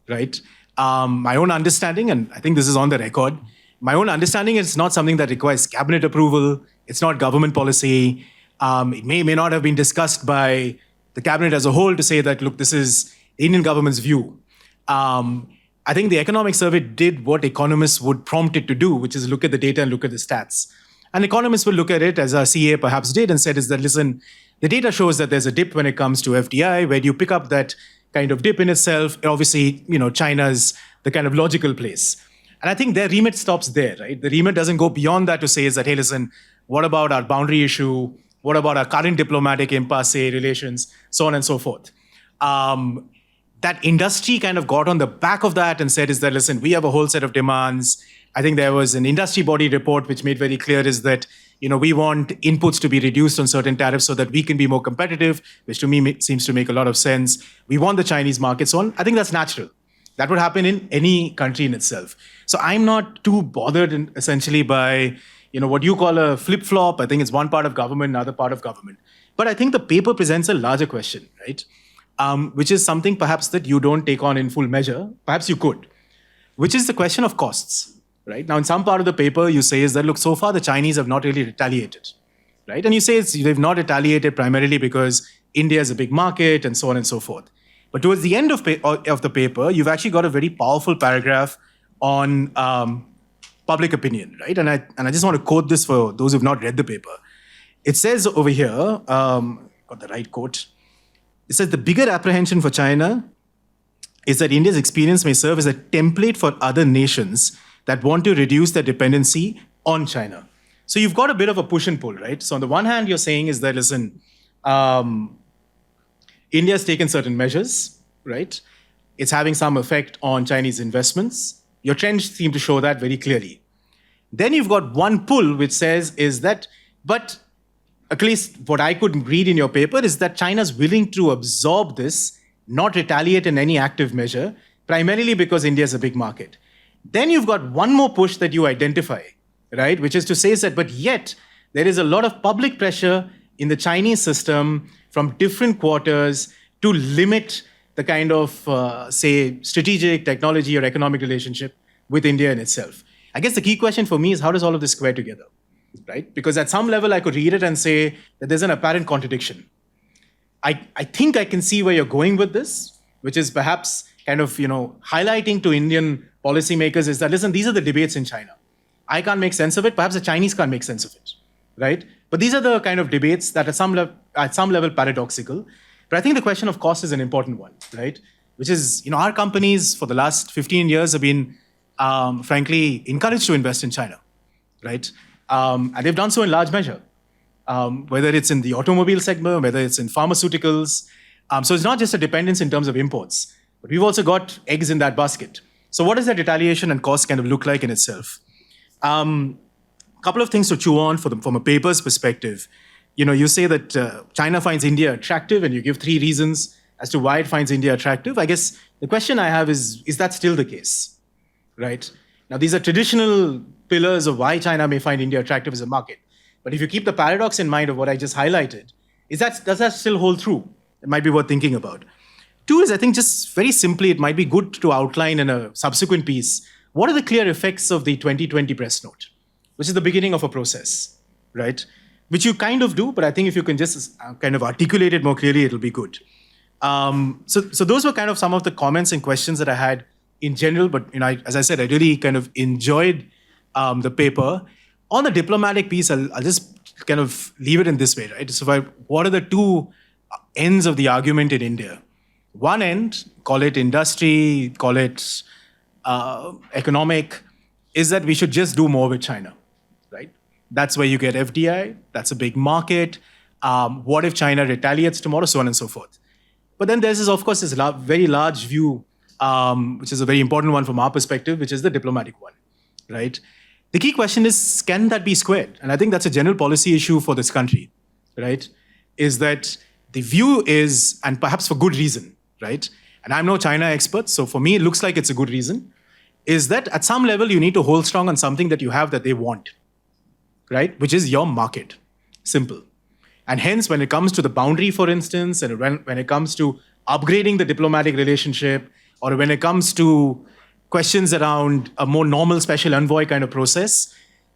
right? My own understanding, and I think this is on the record, my own understanding is not something that requires cabinet approval. It's not government policy. It may not have been discussed by the cabinet as a whole to say that, look, this is the Indian government's view. I think the economic survey did what economists would prompt it to do, which is look at the data and look at the stats. And economists will look at it, as our CA perhaps did, and said is that, listen, the data shows that there's a dip when it comes to FDI. Where do you pick up that kind of dip in itself? Obviously, China's the kind of logical place. And I think their remit stops there, right? The remit doesn't go beyond that to say is that, hey, listen, what about our boundary issue? What about our current diplomatic impasse relations? So on and so forth. That industry kind of got on the back of that and said is that, listen, we have a whole set of demands. I think there was an industry body report which made very clear is that, we want inputs to be reduced on certain tariffs so that we can be more competitive, which to me seems to make a lot of sense. We want the Chinese market, so on. I think that's natural. That would happen in any country in itself. So I'm not too bothered essentially by, what you call a flip-flop. I think it's one part of government, another part of government. But I think the paper presents a larger question, right? Which is something perhaps that you don't take on in full measure. Perhaps you could, which is the question of costs, right? Now, in some part of the paper, you say is that, look, so far the Chinese have not really retaliated, right? And you say they've not retaliated primarily because India is a big market and so on and so forth. But towards the end of the paper, you've actually got a very powerful paragraph on public opinion, right? And I just want to quote this for those who've not read the paper. It says over here, got the right quote. It says the bigger apprehension for China is that India's experience may serve as a template for other nations that want to reduce their dependency on China. So you've got a bit of a push and pull, right? So on the one hand, you're saying is that, listen, India's taken certain measures, right? It's having some effect on Chinese investments. Your trends seem to show that very clearly. Then you've got one pull which says is that, but at least what I could read in your paper is that China's willing to absorb this, not retaliate in any active measure, primarily because India is a big market. Then you've got one more push that you identify, right? Which is to say that, but yet there is a lot of public pressure in the Chinese system from different quarters to limit the kind of, say, strategic, technology or economic relationship with India in itself. I guess the key question for me is how does all of this square together, right? Because at some level I could read it and say that there's an apparent contradiction. I think I can see where you're going with this, which is perhaps kind of, highlighting to Indian policymakers is that, listen, these are the debates in China. I can't make sense of it. Perhaps the Chinese can't make sense of it, right? But these are the kind of debates that at some level paradoxical. But I think the question of cost is an important one, right? Which is, our companies for the last 15 years have been, frankly, encouraged to invest in China, right? And they've done so in large measure, whether it's in the automobile segment, whether it's in pharmaceuticals. So it's not just a dependence in terms of imports, but we've also got eggs in that basket. So what does that retaliation and cost kind of look like in itself? Couple of things to chew on from a paper's perspective. You say that China finds India attractive, and you give 3 reasons as to why it finds India attractive. I guess the question I have is that still the case, right? Now, these are traditional pillars of why China may find India attractive as a market. But if you keep the paradox in mind of what I just highlighted, does that still hold true? It might be worth thinking about. 2 is, I think, just very simply, it might be good to outline in a subsequent piece, what are the clear effects of the 2020 press note, which is the beginning of a process, right? Which you kind of do, but I think if you can just kind of articulate it more clearly, it'll be good. So those were kind of some of the comments and questions that I had in general, but as I said, I really kind of enjoyed the paper. On the diplomatic piece, I'll just kind of leave it in this way, right? So what are the 2 ends of the argument in India? One end, call it industry, call it economic, is that we should just do more with China, right? That's where you get FDI. That's a big market. What if China retaliates tomorrow, so on and so forth. But then there's, of course, this very large view, which is a very important one from our perspective, which is the diplomatic one, right? The key question is, can that be squared? And I think that's a general policy issue for this country, right? Is that the view is, and perhaps for good reason, right? And I'm no China expert, so for me, it looks like it's a good reason, is that at some level, you need to hold strong on something that you have that they want, right? Which is your market. Simple. And hence, when it comes to the boundary, for instance, and when it comes to upgrading the diplomatic relationship, or when it comes to questions around a more normal special envoy kind of process,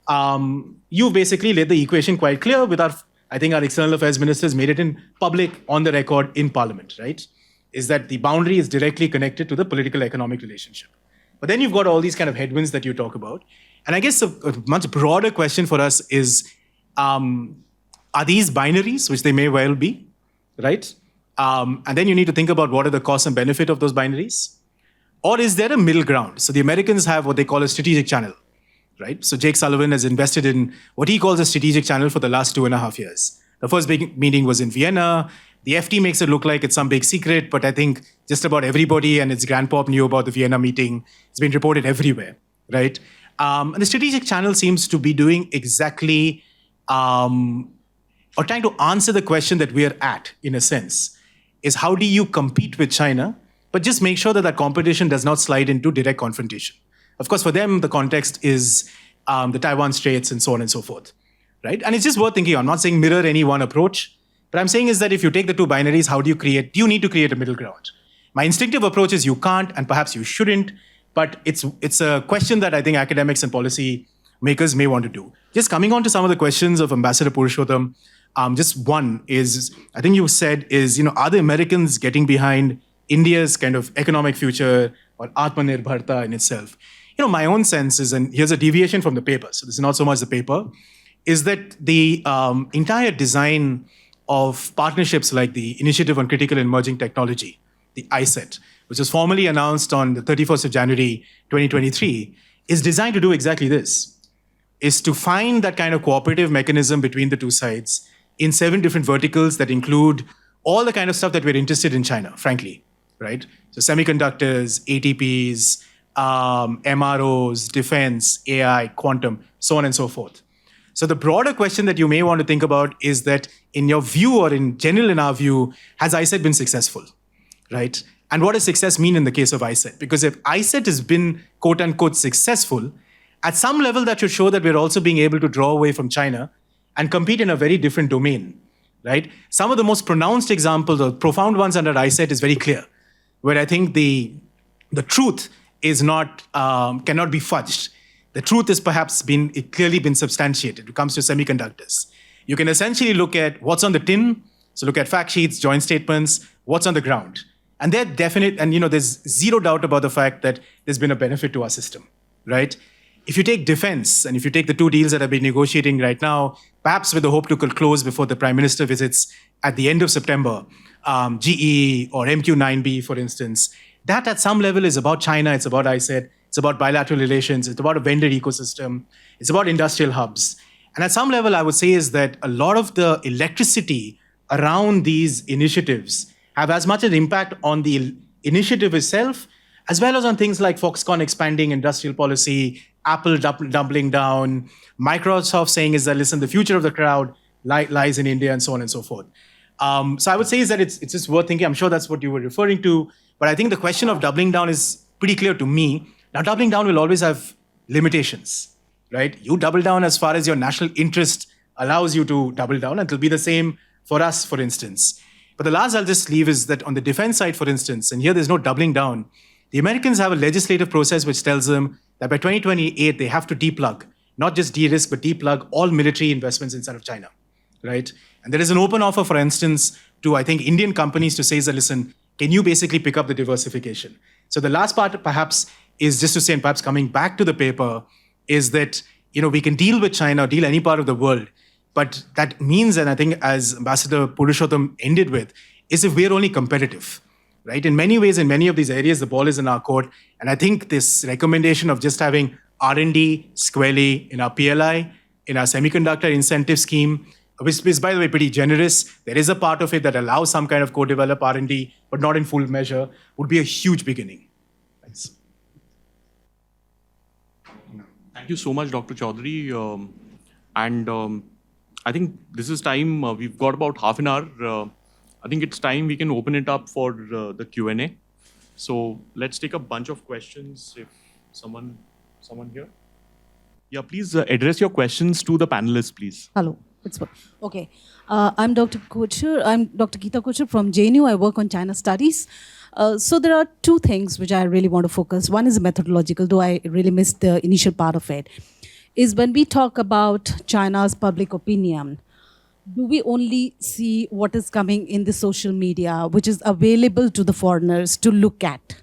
you basically laid the equation quite clear with I think our external affairs ministers made it in public, on the record, in parliament, right? Is that the boundary is directly connected to the political economic relationship. But then you've got all these kind of headwinds that you talk about. And I guess a much broader question for us is, are these binaries, which they may well be, right? And then you need to think about what are the costs and benefit of those binaries. Or is there a middle ground? So the Americans have what they call a strategic channel, right? So Jake Sullivan has invested in what he calls a strategic channel for the last 2.5 years. The first big meeting was in Vienna. The FT makes it look like it's some big secret, but I think just about everybody and its grandpop knew about the Vienna meeting. It's been reported everywhere, right? And the strategic channel seems to be doing exactly, or trying to answer the question that we're at, in a sense, is how do you compete with China, but just make sure that that competition does not slide into direct confrontation. Of course, for them, the context is the Taiwan Straits and so on and so forth, right? And it's just worth thinking. I'm not saying mirror any one approach, but I'm saying is that if you take the 2 binaries, how do you need to create a middle ground? My instinctive approach is you can't, and perhaps you shouldn't, but it's a question that I think academics and policy makers may want to do. Just coming on to some of the questions of Ambassador Purushottam, just one is, I think you said is, are the Americans getting behind India's kind of economic future or Atmanirbharta in itself? my own sense is, and here's a deviation from the paper, so this is not so much the paper, is that the entire design of partnerships like the Initiative on Critical and Emerging Technology, the ICET, which was formally announced on the 31st of January 2023, is designed to do exactly this, is to find that kind of cooperative mechanism between the two sides in 7 different verticals that include all the kind of stuff that we're interested in China, frankly, right? So semiconductors, ATPs, MROs, defense, AI, quantum, so on and so forth. So the broader question that you may want to think about is that in your view, or in general in our view, has ICET been successful, right? And what does success mean in the case of ICET? Because if ICET has been quote unquote successful, at some level that should show that we're also being able to draw away from China and compete in a very different domain, right? Some of the most pronounced examples or profound ones under ICET is very clear, where I think the truth is not, cannot be fudged. The truth is perhaps clearly been substantiated when it comes to semiconductors. You can essentially look at what's on the tin, so look at fact sheets, joint statements, what's on the ground. And they're definite, and there's zero doubt about the fact that there's been a benefit to our system, right? If you take defense, and if you take the 2 deals that have been negotiating right now, perhaps with the hope to close before the Prime Minister visits at the end of September, GE or MQ-9B, for instance, that at some level is about China, it's about ICET, it's about bilateral relations, it's about a vendor ecosystem, it's about industrial hubs. And at some level, I would say is that a lot of the electricity around these initiatives have as much an impact on the initiative itself, as well as on things like Foxconn expanding industrial policy, Apple doubling down, Microsoft saying is that, listen, the future of the cloud lies in India, and so on and so forth. So I would say is that it's just worth thinking. I'm sure that's what you were referring to. But I think the question of doubling down is pretty clear to me. Now, doubling down will always have limitations, right? You double down as far as your national interest allows you to double down, and it'll be the same for us, for instance. But the last I'll just leave is that on the defense side, for instance, and here there's no doubling down, the Americans have a legislative process which tells them that by 2028, they have to deplug, not just de-risk, but deplug all military investments inside of China, right? And there is an open offer, for instance, to, I think, Indian companies to say, that, listen, can you basically pick up the diversification? So the last part, perhaps, is just to say, and perhaps coming back to the paper, is that, we can deal with China, deal any part of the world, but that means, and I think as Ambassador Purushottam ended with, is if we're only competitive, right? In many ways, in many of these areas, the ball is in our court. And I think this recommendation of just having R&D squarely in our PLI, in our semiconductor incentive scheme, which is, by the way, pretty generous. There is a part of it that allows some kind of co-develop R&D, but not in full measure, would be a huge beginning. Thanks. Thank you so much, Dr. Chaudhuri. I think this is time. We've got about half an hour. I think it's time we can open it up for the Q&A. So let's take a bunch of questions. If someone here. Yeah, please address your questions to the panelists, please. Hello. Okay. I'm Dr. Kochhar. I'm Dr. Geeta Kochhar from JNU. I work on China studies. So there are 2 things which I really want to focus. One is methodological, though I really missed the initial part of it, is when we talk about China's public opinion, do we only see what is coming in the social media, which is available to the foreigners to look at?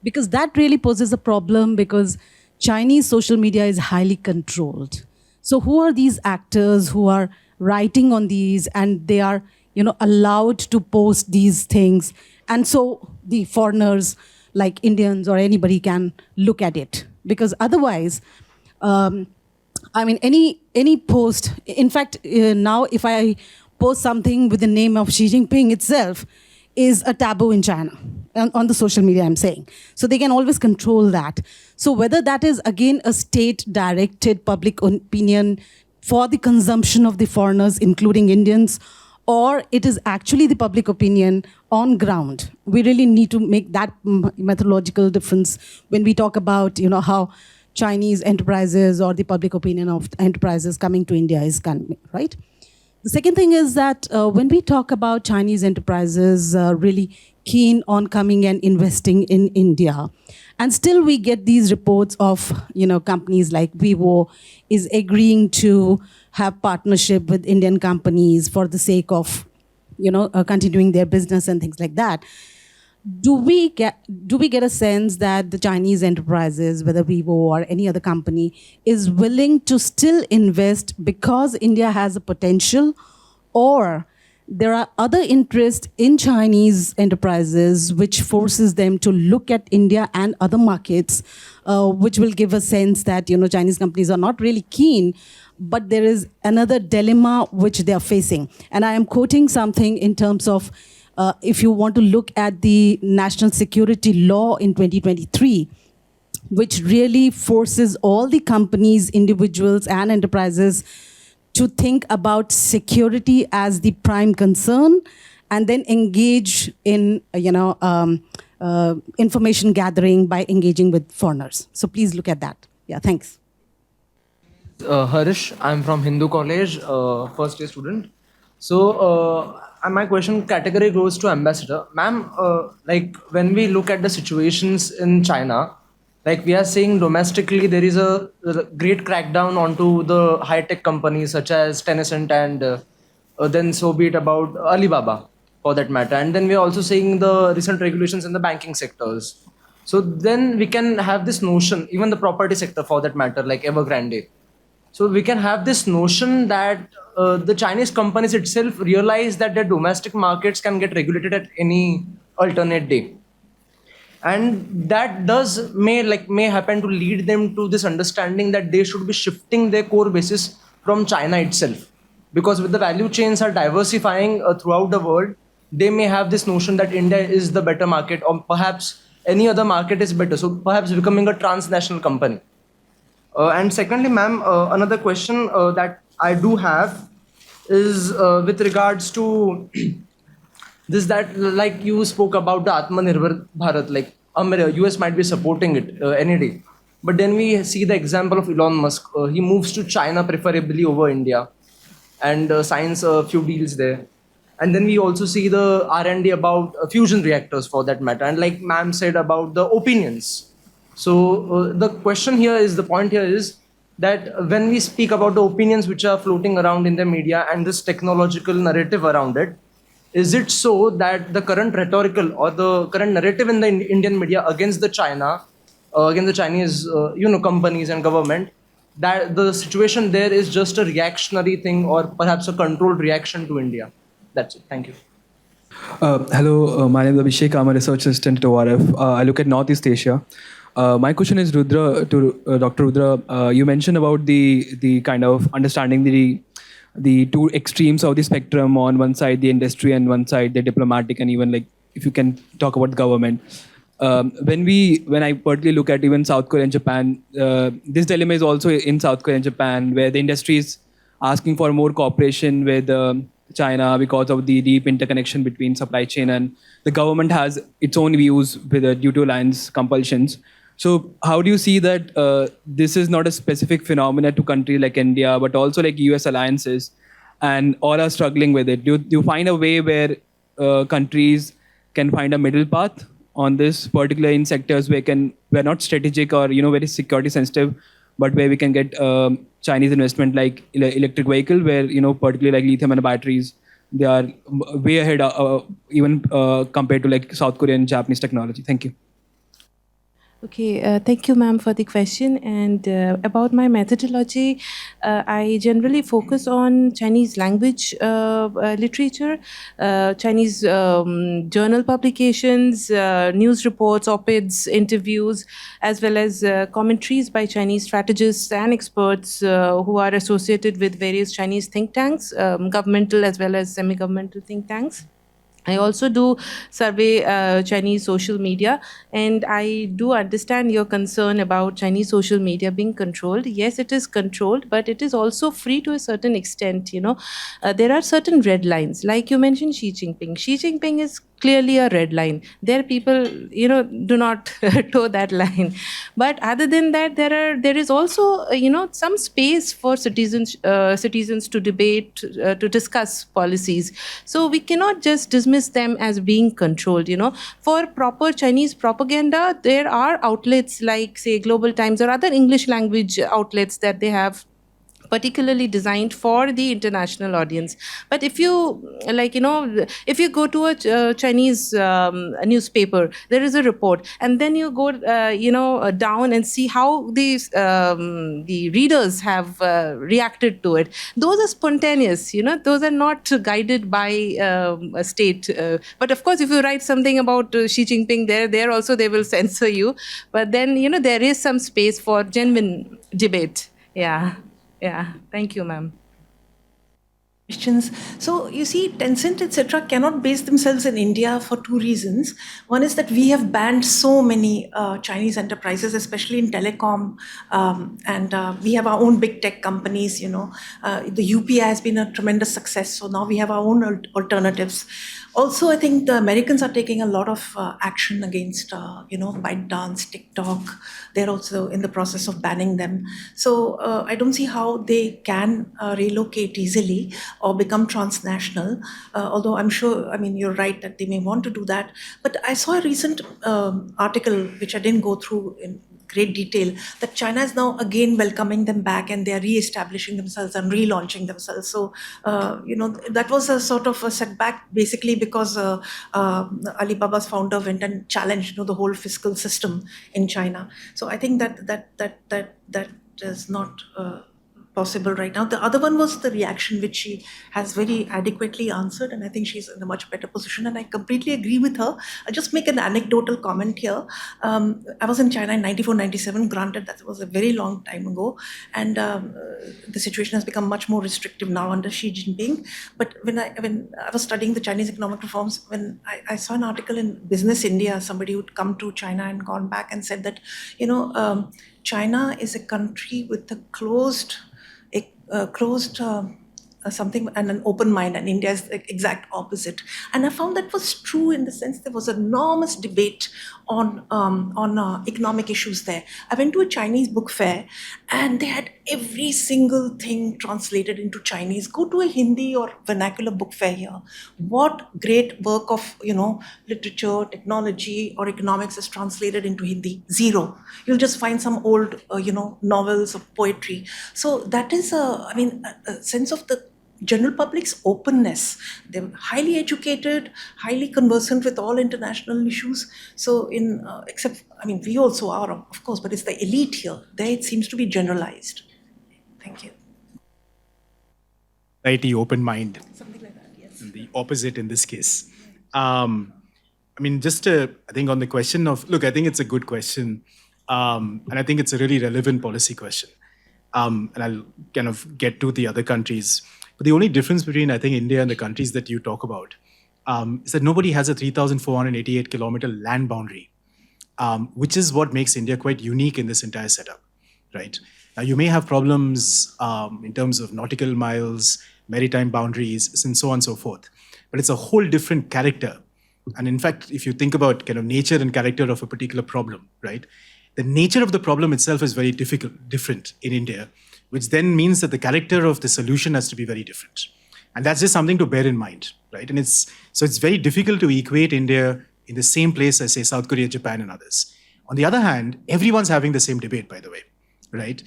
Because that really poses a problem, because Chinese social media is highly controlled. So who are these actors who are writing on these, and they are, allowed to post these things? And so the foreigners, like Indians or anybody, can look at it. Because otherwise, any post, in fact, now if I post something with the name of Xi Jinping itself, is a taboo in China, on the social media, I'm saying. So they can always control that. So whether that is, again, a state-directed public opinion for the consumption of the foreigners, including Indians, or it is actually the public opinion on ground, we really need to make that methodological difference when we talk about, how Chinese enterprises or the public opinion of enterprises coming to India is coming, right? The second thing is that when we talk about Chinese enterprises really keen on coming and investing in India, and still we get these reports of, companies like Vivo is agreeing to have partnership with Indian companies for the sake of, continuing their business and things like that. do we get a sense that the Chinese enterprises, whether Vivo or any other company, is willing to still invest because India has a potential, or there are other interests in Chinese enterprises which forces them to look at India and other markets, which will give a sense that Chinese companies are not really keen, but there is another dilemma which they are facing. And I am quoting something in terms of if you want to look at the national security law in 2023, which really forces all the companies, individuals, and enterprises to think about security as the prime concern, and then engage in information gathering by engaging with foreigners. So please look at that. Yeah, thanks. Harish, I'm from Hindu College, first year student. So my question category goes to Ambassador. Ma'am, like when we look at the situations in China, like we are seeing domestically, there is a great crackdown onto the high-tech companies such as Tencent and then so be it about Alibaba for that matter. And then we are also seeing the recent regulations in the banking sectors. So then we can have this notion, even the property sector for that matter, like Evergrande. So we can have this notion that the Chinese companies itself realize that their domestic markets can get regulated at any alternate day. And that may happen to lead them to this understanding that they should be shifting their core basis from China itself. Because with the value chains are diversifying throughout the world, they may have this notion that India is the better market, or perhaps any other market is better. So perhaps becoming a transnational company. And secondly, ma'am, another question that I do have is with regards to this, that like you spoke about the Atmanirbhar Bharat, like US might be supporting it any day. But then we see the example of Elon Musk. He moves to China preferably over India and signs a few deals there. And then we also see the R&D about fusion reactors for that matter. And like ma'am said about the opinions. So the point here is that when we speak about the opinions which are floating around in the media and this technological narrative around it, is it so that the current rhetorical or the current narrative in the Indian media against the against the Chinese, companies and government, that the situation there is just a reactionary thing or perhaps a controlled reaction to India? That's it. Thank you. Hello, my name is Abhishek. I'm a research assistant at ORF. I look at Northeast Asia. My question is Rudra, to Dr. Rudra. You mentioned about the kind of understanding the two extremes of the spectrum. On one side, the industry, and one side, the diplomatic, and even like if you can talk about the government. When I particularly look at even South Korea and Japan, this dilemma is also in South Korea and Japan, where the industry is asking for more cooperation with China because of the deep interconnection between supply chain, and the government has its own views with due to alliance compulsions. So how do you see that this is not a specific phenomenon to countries like India, but also like US alliances, and all are struggling with it? Do you find a way where countries can find a middle path on this, particularly in sectors where we're not strategic or very security sensitive, but where we can get Chinese investment like electric vehicle, where particularly like lithium and batteries, they are way ahead even compared to like South Korean and Japanese technology. Thank you. Okay, thank you, ma'am, for the question. And about my methodology, I generally focus on Chinese language literature, Chinese journal publications, news reports, op-eds, interviews, as well as commentaries by Chinese strategists and experts who are associated with various Chinese think tanks, governmental as well as semi-governmental think tanks. I also do survey Chinese social media, and I do understand your concern about Chinese social media being controlled. Yes, it is controlled, but it is also free to a certain extent. There are certain red lines, like you mentioned Xi Jinping. Xi Jinping is clearly a red line. There people, do not toe that line. But other than that, there is also, some space for citizens to debate, to discuss policies. So we cannot just dismiss them as being controlled. For proper Chinese propaganda, there are outlets like, say, Global Times or other English language outlets that they have particularly designed for the international audience. But if you, like, if you go to a Chinese newspaper, there is a report, and then you go, down and see how the readers have reacted to it. Those are spontaneous, those are not guided by a state. But of course, if you write something about Xi Jinping, there also they will censor you. But then, there is some space for genuine debate. Yeah. Thank you, ma'am. Questions. So you see, Tencent, etc., cannot base themselves in India for two reasons. One is that we have banned so many Chinese enterprises, especially in telecom, and we have our own big tech companies. The UPI has been a tremendous success, so now we have our own alternatives. Also, I think the Americans are taking a lot of action against, ByteDance, TikTok. They're also in the process of banning them. So I don't see how they can relocate easily or become transnational, although I'm sure, you're right that they may want to do that. But I saw a recent article, which I didn't go through in great detail, that China is now again welcoming them back, and they are re-establishing themselves and relaunching themselves. So, that was a sort of a setback, basically because Alibaba's founder went and challenged, the whole fiscal system in China. So I think that is not possible right now. The other one was the reaction, which she has very adequately answered, and I think she's in a much better position, and I completely agree with her. I'll just make an anecdotal comment here. I was in China in 94, 97, granted that was a very long time ago, and the situation has become much more restrictive now under Xi Jinping. But when I was studying the Chinese economic reforms, when I saw an article in Business India, somebody who'd come to China and gone back and said that, China is a country with a closed something and an open mind, and India is the exact opposite. And I found that was true in the sense there was enormous debate on economic issues there. I went to a Chinese book fair, and they had every single thing translated into Chinese. Go to a Hindi or vernacular book fair here. What great work of literature, technology, or economics is translated into Hindi? Zero. You'll just find some old novels or poetry. So that is a sense of the general public's openness. They're highly educated, highly conversant with all international issues. So we also are, of course, but it's the elite here. There it seems to be generalized. Thank you. Society, open mind. Something like that, yes. And the opposite in this case. I think on the question of, look, I think it's a good question. And I think it's a really relevant policy question. And I'll kind of get to the other countries. But the only difference between, I think, India and the countries that you talk about is that nobody has a 3,488 kilometer land boundary, which is what makes India quite unique in this entire setup, right? Now, you may have problems in terms of nautical miles, maritime boundaries, and so on and so forth. But it's a whole different character. And in fact, if you think about kind of nature and character of a particular problem, right? The nature of the problem itself is very different in India, which then means that the character of the solution has to be very different. And that's just something to bear in mind, right? And it's very difficult to equate India in the same place as, say, South Korea, Japan, and others. On the other hand, everyone's having the same debate, by the way, right?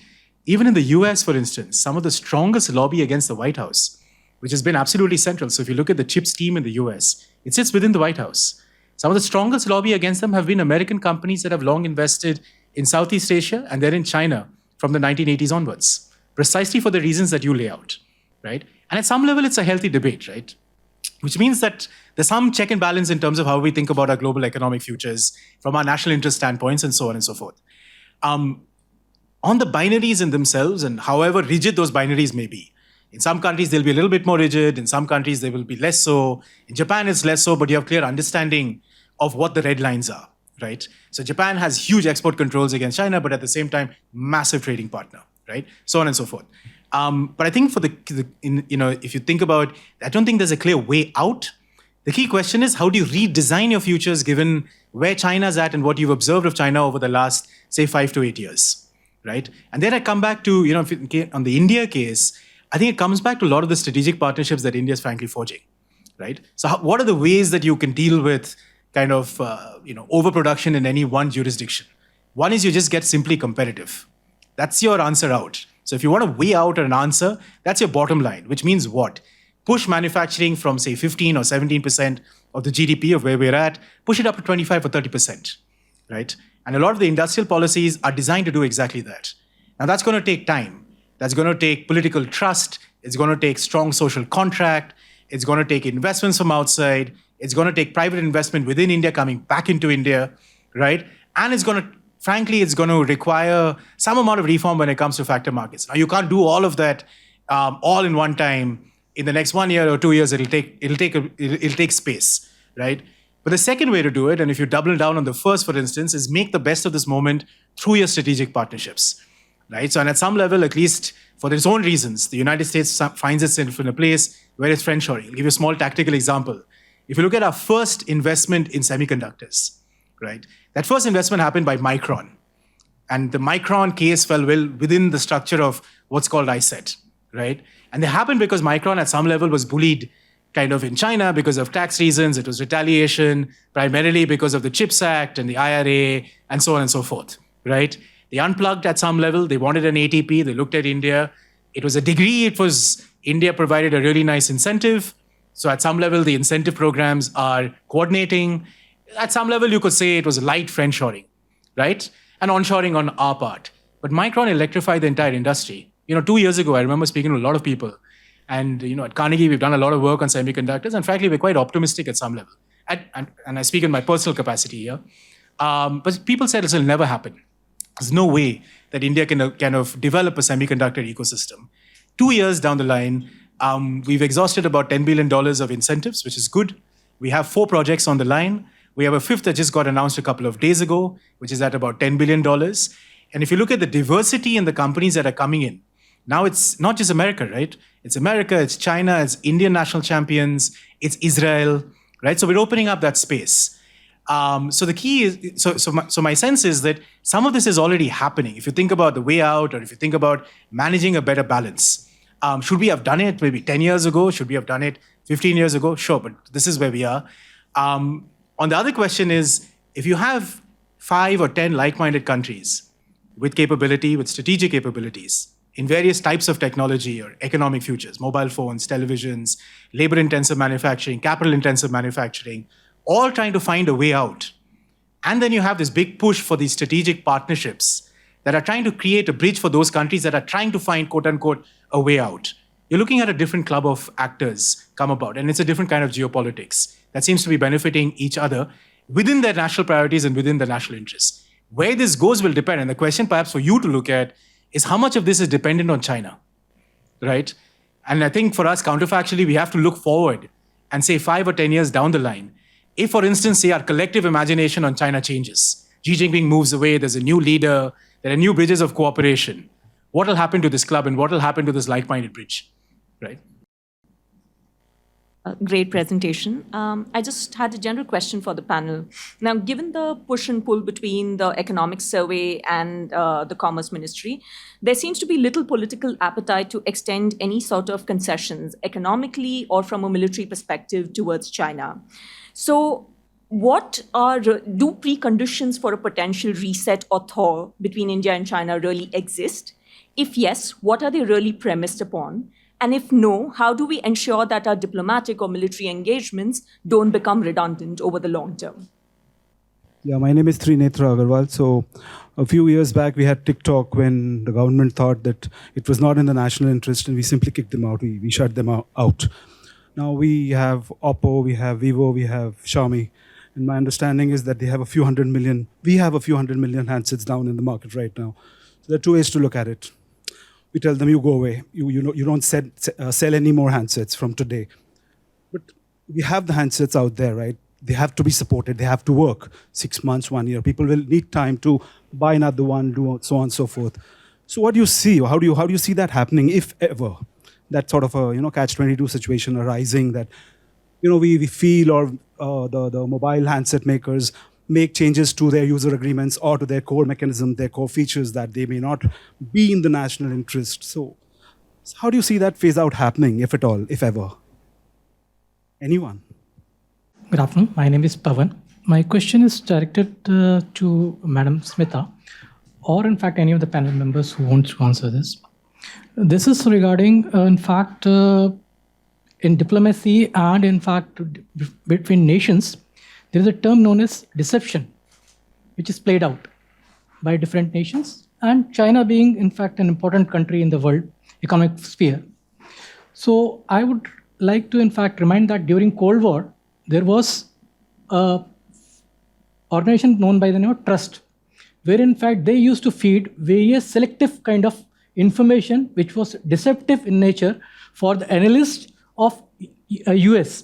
Even in the US, for instance, some of the strongest lobby against the White House, which has been absolutely central. So if you look at the CHIPS team in the US, it sits within the White House. Some of the strongest lobby against them have been American companies that have long invested in Southeast Asia, and they're in China from the 1980s onwards, precisely for the reasons that you lay out, right? And at some level, it's a healthy debate, right? Which means that there's some check and balance in terms of how we think about our global economic futures from our national interest standpoints and so on and so forth. On the binaries in themselves, and however rigid those binaries may be, in some countries, they'll be a little bit more rigid. In some countries, they will be less so. In Japan, it's less so, but you have clear understanding of what the red lines are, right? So Japan has huge export controls against China, but at the same time, massive trading partner, right? So on and so forth. But I think if you think about, I don't think there's a clear way out. The key question is, how do you redesign your futures given where China's at and what you've observed of China over the last, say, 5 to 8 years, right? And then I come back to, on the India case, I think it comes back to a lot of the strategic partnerships that India is frankly forging, right? So what are the ways that you can deal with kind of, overproduction in any one jurisdiction? One is you just get simply competitive. That's your answer out. So if you want a way out or an answer, that's your bottom line, which means what? Push manufacturing from, say, 15 or 17% of the GDP of where we're at, push it up to 25 or 30%, right? And a lot of the industrial policies are designed to do exactly that. Now, that's going to take time. That's going to take political trust. It's going to take strong social contract. It's going to take investments from outside. It's going to take private investment within India coming back into India, right? And it's going to require some amount of reform when it comes to factor markets. Now, you can't do all of that all in one time. In the next 1 year or 2 years, it'll take space, right? But the second way to do it, and if you double down on the first, for instance, is make the best of this moment through your strategic partnerships, right? So, and at some level, at least for its own reasons, the United States finds itself in a place where it's friendshoring. I'll give you a small tactical example. If you look at our first investment in semiconductors, right? That first investment happened by Micron. And the Micron case fell well within the structure of what's called ISET, right? And they happened because Micron at some level was bullied kind of in China because of tax reasons. It was retaliation, primarily because of the CHIPS Act and the IRA and so on and so forth, right? They unplugged at some level. They wanted an ATP. They looked at India. It was a degree. India provided a really nice incentive. So at some level, the incentive programs are coordinating. At some level, you could say it was light friendshoring, right? And onshoring on our part. But Micron electrified the entire industry. 2 years ago, I remember speaking to a lot of people. And, at Carnegie, we've done a lot of work on semiconductors. And frankly, we're quite optimistic at some level. And I speak in my personal capacity here. But people said this will never happen. There's no way that India can kind of develop a semiconductor ecosystem. 2 years down the line, we've exhausted about $10 billion of incentives, which is good. We have 4 projects on the line. We have a 5th that just got announced a couple of days ago, which is at about $10 billion. And if you look at the diversity in the companies that are coming in, now it's not just America, right? It's America, it's China, it's Indian national champions, it's Israel, right? So we're opening up that space. So the key is, so my sense is that some of this is already happening. If you think about the way out, or if you think about managing a better balance, should we have done it maybe 10 years ago? Should we have done it 15 years ago? Sure, but this is where we are. On the other question is, if you have 5 or 10 like-minded countries with capability, with strategic capabilities, in various types of technology or economic futures, mobile phones, televisions, labor-intensive manufacturing, capital-intensive manufacturing, all trying to find a way out. And then you have this big push for these strategic partnerships that are trying to create a bridge for those countries that are trying to find, quote-unquote, a way out. You're looking at a different club of actors come about, and it's a different kind of geopolitics that seems to be benefiting each other within their national priorities and within their national interests. Where this goes will depend, and the question perhaps for you to look at is how much of this is dependent on China, right? And I think for us, counterfactually, we have to look forward and say 5 or 10 years down the line, if, for instance, say our collective imagination on China changes, Xi Jinping moves away, there's a new leader, there are new bridges of cooperation, what will happen to this club and what will happen to this like-minded bridge, right? Great presentation. I just had a general question for the panel. Now, given the push and pull between the Economic Survey and the Commerce Ministry, there seems to be little political appetite to extend any sort of concessions economically or from a military perspective towards China. So do preconditions for a potential reset or thaw between India and China really exist? If yes, what are they really premised upon? And if no, how do we ensure that our diplomatic or military engagements don't become redundant over the long term? Yeah, my name is Trinetra Agarwal. So a few years back, we had TikTok when the government thought that it was not in the national interest and we simply kicked them out. We shut them out. Now we have Oppo, we have Vivo, we have Xiaomi. And my understanding is that they have a few hundred million. We have a few hundred million handsets down in the market right now. So there are 2 ways to look at it. We tell them, you go away. You don't sell any more handsets from today. But we have the handsets out there, right? They have to be supported. They have to work 6 months, 1 year. People will need time to buy another one, do so on and so forth. So what do you see? How do you see that happening, if ever? That sort of a catch-22 situation arising that we feel, or the mobile handset makers make changes to their user agreements or to their core mechanism, their core features that they may not be in the national interest. So how do you see that phase out happening, if at all, if ever? Anyone? Good afternoon. My name is Pavan. My question is directed to Madam Smita, or in fact any of the panel members who want to answer this. This is regarding, in fact, in diplomacy and in fact between nations, there is a term known as deception, which is played out by different nations, and China being in fact an important country in the world economic sphere. So I would like to in fact remind that during Cold War, there was a organization known by the name of Trust, where in fact they used to feed various selective kind of information which was deceptive in nature for the analysts of US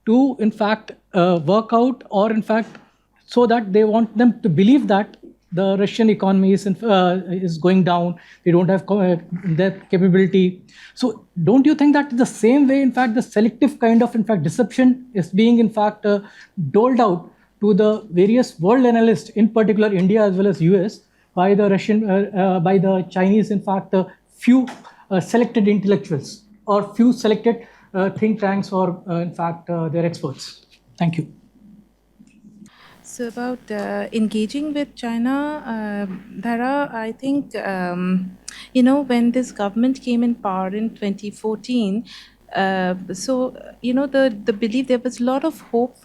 to in fact work out, or in fact so that they want them to believe that the Russian economy is going down, they don't have that capability. So don't you think that the same way in fact the selective kind of in fact deception is being in fact doled out to the various world analysts, in particular India as well as US, by the by the Chinese, in fact, few selected intellectuals or few selected think tanks or, in fact, their experts? Thank you. So about engaging with China, Dhara, I think, when this government came in power in 2014, the belief, there was a lot of hope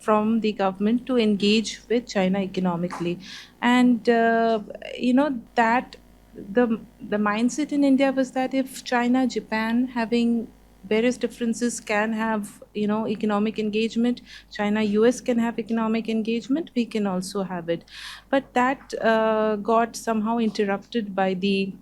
from the government to engage with China economically. And, that the mindset in India was that if China, Japan, having various differences can have, economic engagement, China, US can have economic engagement, we can also have it. But that got somehow interrupted by the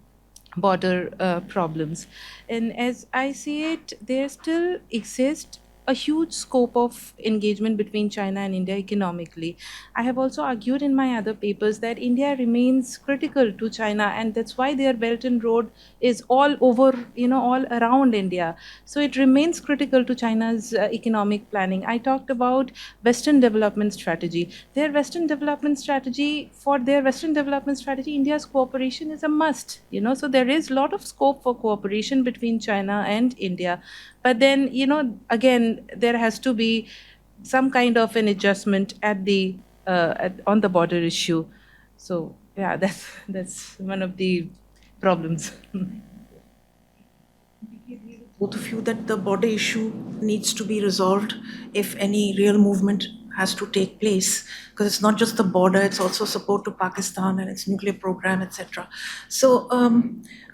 border problems. And as I see it, there still exists a huge scope of engagement between China and India economically. I have also argued in my other papers that India remains critical to China, and that's why their Belt and Road is all over, all around India. So it remains critical to China's economic planning. I talked about Western development strategy. For their Western development strategy, India's cooperation is a must, so there is a lot of scope for cooperation between China and India. But then, again, there has to be some kind of an adjustment at the on the border issue. So yeah, that's one of the problems. Both of you, that the border issue needs to be resolved if any real movement has to take place, because it's not just the border, it's also support to Pakistan and its nuclear program, etc. So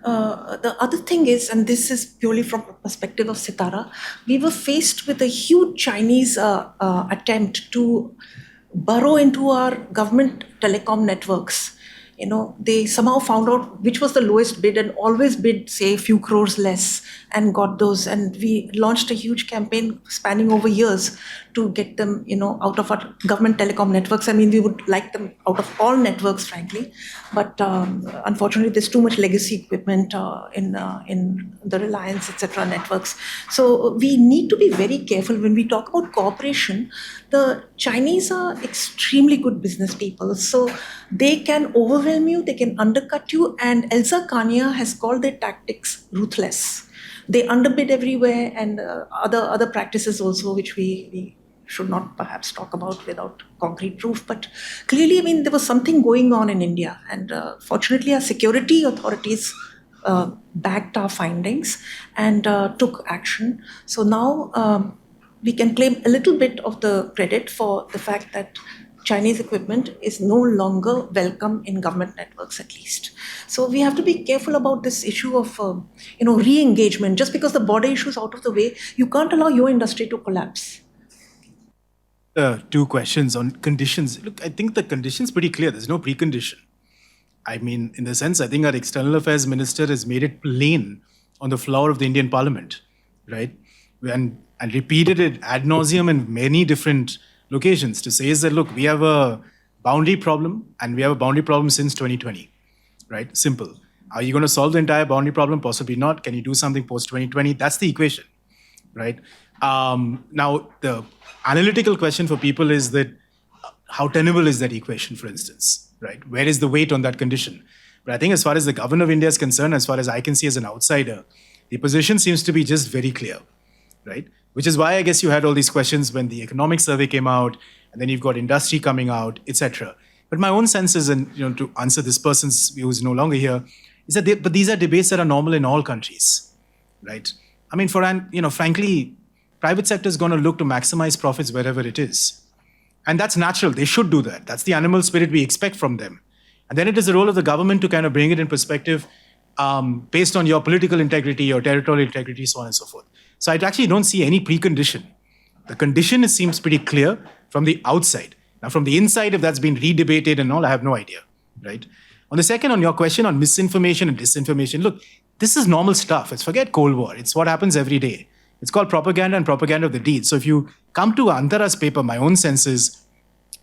the other thing is, and this is purely from the perspective of SITARA, we were faced with a huge Chinese attempt to burrow into our government telecom networks. They somehow found out which was the lowest bid and always bid, say, a few crores less, and got those. And we launched a huge campaign spanning over years to get them, out of our government telecom networks. I mean, we would like them out of all networks, frankly. But unfortunately, there's too much legacy equipment in the Reliance, etc. networks. So we need to be very careful when we talk about cooperation. The Chinese are extremely good business people. So they can overwhelm you, they can undercut you. And Elsa Kania has called their tactics ruthless. They underbid everywhere, and other practices also, which we should not perhaps talk about without concrete proof. But clearly, I mean, there was something going on in India. And fortunately, our security authorities backed our findings and took action. So now we can claim a little bit of the credit for the fact that Chinese equipment is no longer welcome in government networks, at least. So we have to be careful about this issue of, re-engagement. Just because the border issue is out of the way, you can't allow your industry to collapse. Two questions on conditions. Look, I think the condition's pretty clear. There's no precondition. I mean, in the sense, I think our External Affairs Minister has made it plain on the floor of the Indian Parliament, right? And repeated it ad nauseum in many different locations to say is that, look, we have a boundary problem, and we have a boundary problem since 2020, right? Simple. Are you going to solve the entire boundary problem? Possibly not. Can you do something post 2020? That's the equation, right? Now, the analytical question for people is that how tenable is that equation, for instance, right? Where is the weight on that condition? But I think as far as the government of India is concerned, as far as I can see as an outsider, the position seems to be just very clear, right? Which is why I guess you had all these questions when the economic survey came out, and then you've got industry coming out, etc. But my own sense is, and to answer this person's who's no longer here, is that but these are debates that are normal in all countries, right? I mean, frankly, private sector is going to look to maximize profits wherever it is. And that's natural. They should do that. That's the animal spirit we expect from them. And then it is the role of the government to kind of bring it in perspective based on your political integrity, your territorial integrity, so on and so forth. So I actually don't see any precondition. The condition seems pretty clear from the outside. Now, from the inside, if that's been redebated and all, I have no idea, right? On the second, on your question on misinformation and disinformation, look, this is normal stuff. Let's forget Cold War. It's what happens every day. It's called propaganda and propaganda of the deed. So if you come to Antara's paper, my own sense is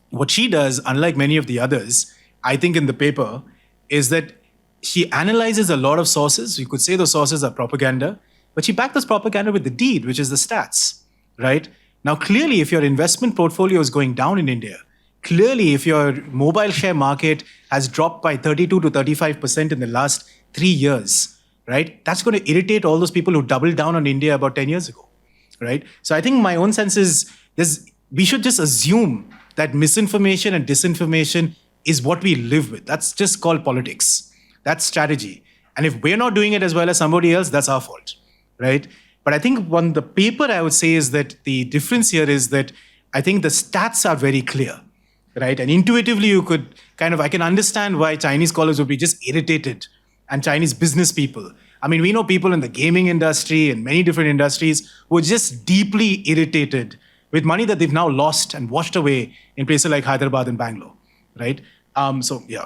what she does, unlike many of the others, I think in the paper, is that she analyzes a lot of sources. You could say those sources are propaganda, but she backed this propaganda with the deed, which is the stats, right? Now, clearly, if your investment portfolio is going down in India, clearly, if your mobile share market has dropped by 32 to 35% in the last 3 years, right, that's going to irritate all those people who doubled down on India about 10 years ago, right? So I think my own sense is we should just assume that misinformation and disinformation is what we live with. That's just called politics. That's strategy. And if we're not doing it as well as somebody else, that's our fault, right? But I think on the paper, I would say is that the difference here is that I think the stats are very clear, right? And intuitively, you could I can understand why Chinese scholars would be just irritated and Chinese business people. I mean, we know people in the gaming industry and many different industries who are just deeply irritated with money that they've now lost and washed away in places like Hyderabad and Bangalore, right? So, yeah.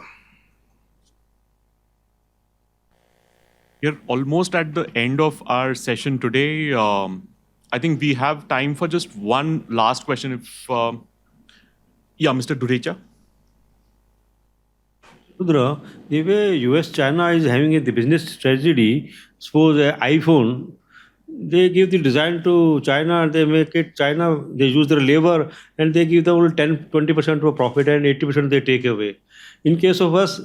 We're almost at the end of our session today. I think we have time for just one last question. If Mr. Durecha. Rudra, the way US-China is having the business strategy, suppose iPhone, they give the design to China, they make it China, they use their labor, and they give them only 10-20% of profit and 80% they take away. In case of us,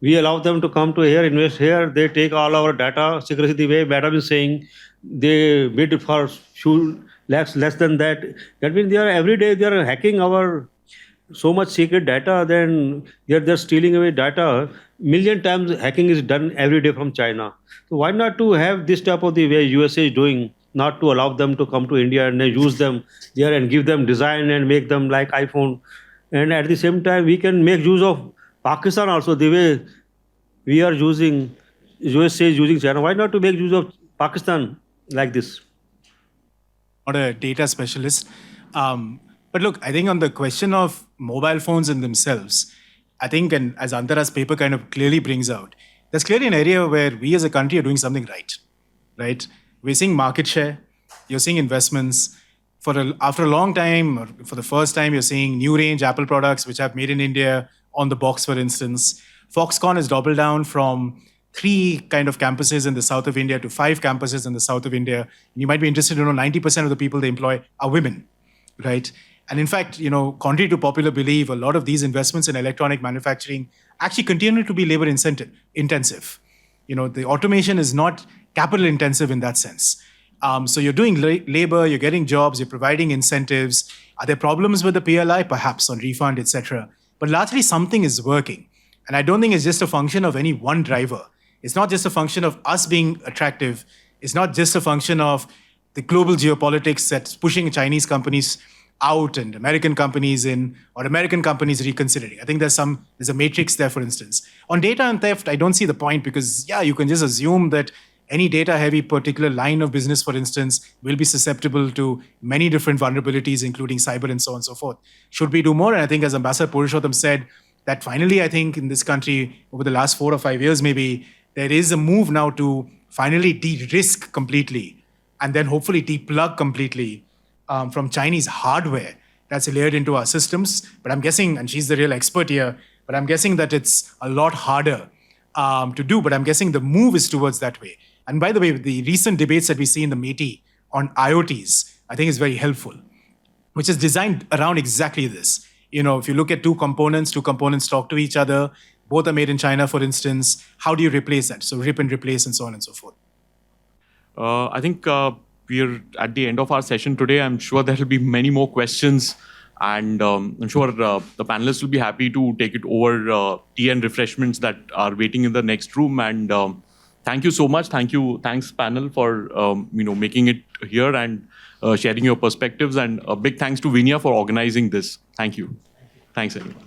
we allow them to come to here, invest here, they take all our data, secrecy, the way Madam is saying, they bid for few lakhs less than that. That means every day they are hacking our so much secret data, then they're stealing away data. Million times hacking is done every day from China. So why not to have this type of the way USA is doing, not to allow them to come to India and then use them there and give them design and make them like iPhone. And at the same time, we can make use of Pakistan also, the way we are using, USA is using China. Why not to make use of Pakistan like this? Not a data specialist. But look, I think on the question of mobile phones in themselves, I think, and as Antara's paper kind of clearly brings out, there's clearly an area where we as a country are doing something right? We're seeing market share, you're seeing investments. After a long time, or for the first time, you're seeing new range Apple products which have made in India on the box, for instance. Foxconn has doubled down from 3 kind of campuses in the south of India to 5 campuses in the south of India. And you might be interested to know 90% of the people they employ are women, right? And in fact, contrary to popular belief, a lot of these investments in electronic manufacturing actually continue to be labor intensive. The automation is not capital intensive in that sense. So you're doing labor, you're getting jobs, you're providing incentives. Are there problems with the PLI? Perhaps on refund, etc. But largely something is working. And I don't think it's just a function of any one driver. It's not just a function of us being attractive. It's not just a function of the global geopolitics that's pushing Chinese companies out and American companies in, or American companies reconsidering. I think there's a matrix there, for instance. On data and theft, I don't see the point because, you can just assume that any data-heavy particular line of business, for instance, will be susceptible to many different vulnerabilities, including cyber and so on and so forth. Should we do more? And I think as Ambassador Purushottam said, that finally, I think in this country, over the last 4 or 5 years maybe, there is a move now to finally de-risk completely and then hopefully de-plug completely from Chinese hardware that's layered into our systems. But I'm guessing, and she's the real expert here, but I'm guessing that it's a lot harder to do. But I'm guessing the move is towards that way. And by the way, the recent debates that we see in the METI on IoTs, I think is very helpful, which is designed around exactly this. If you look at two components talk to each other, both are made in China, for instance, how do you replace that? So rip and replace and so on and so forth. I think we're at the end of our session today. I'm sure there will be many more questions And I'm sure the panelists will be happy to take it over tea and refreshments that are waiting in the next room. And thank you so much. Thanks panel for making it here and sharing your perspectives. And a big thanks to Vinya for organizing this. Thank you. Thanks everyone.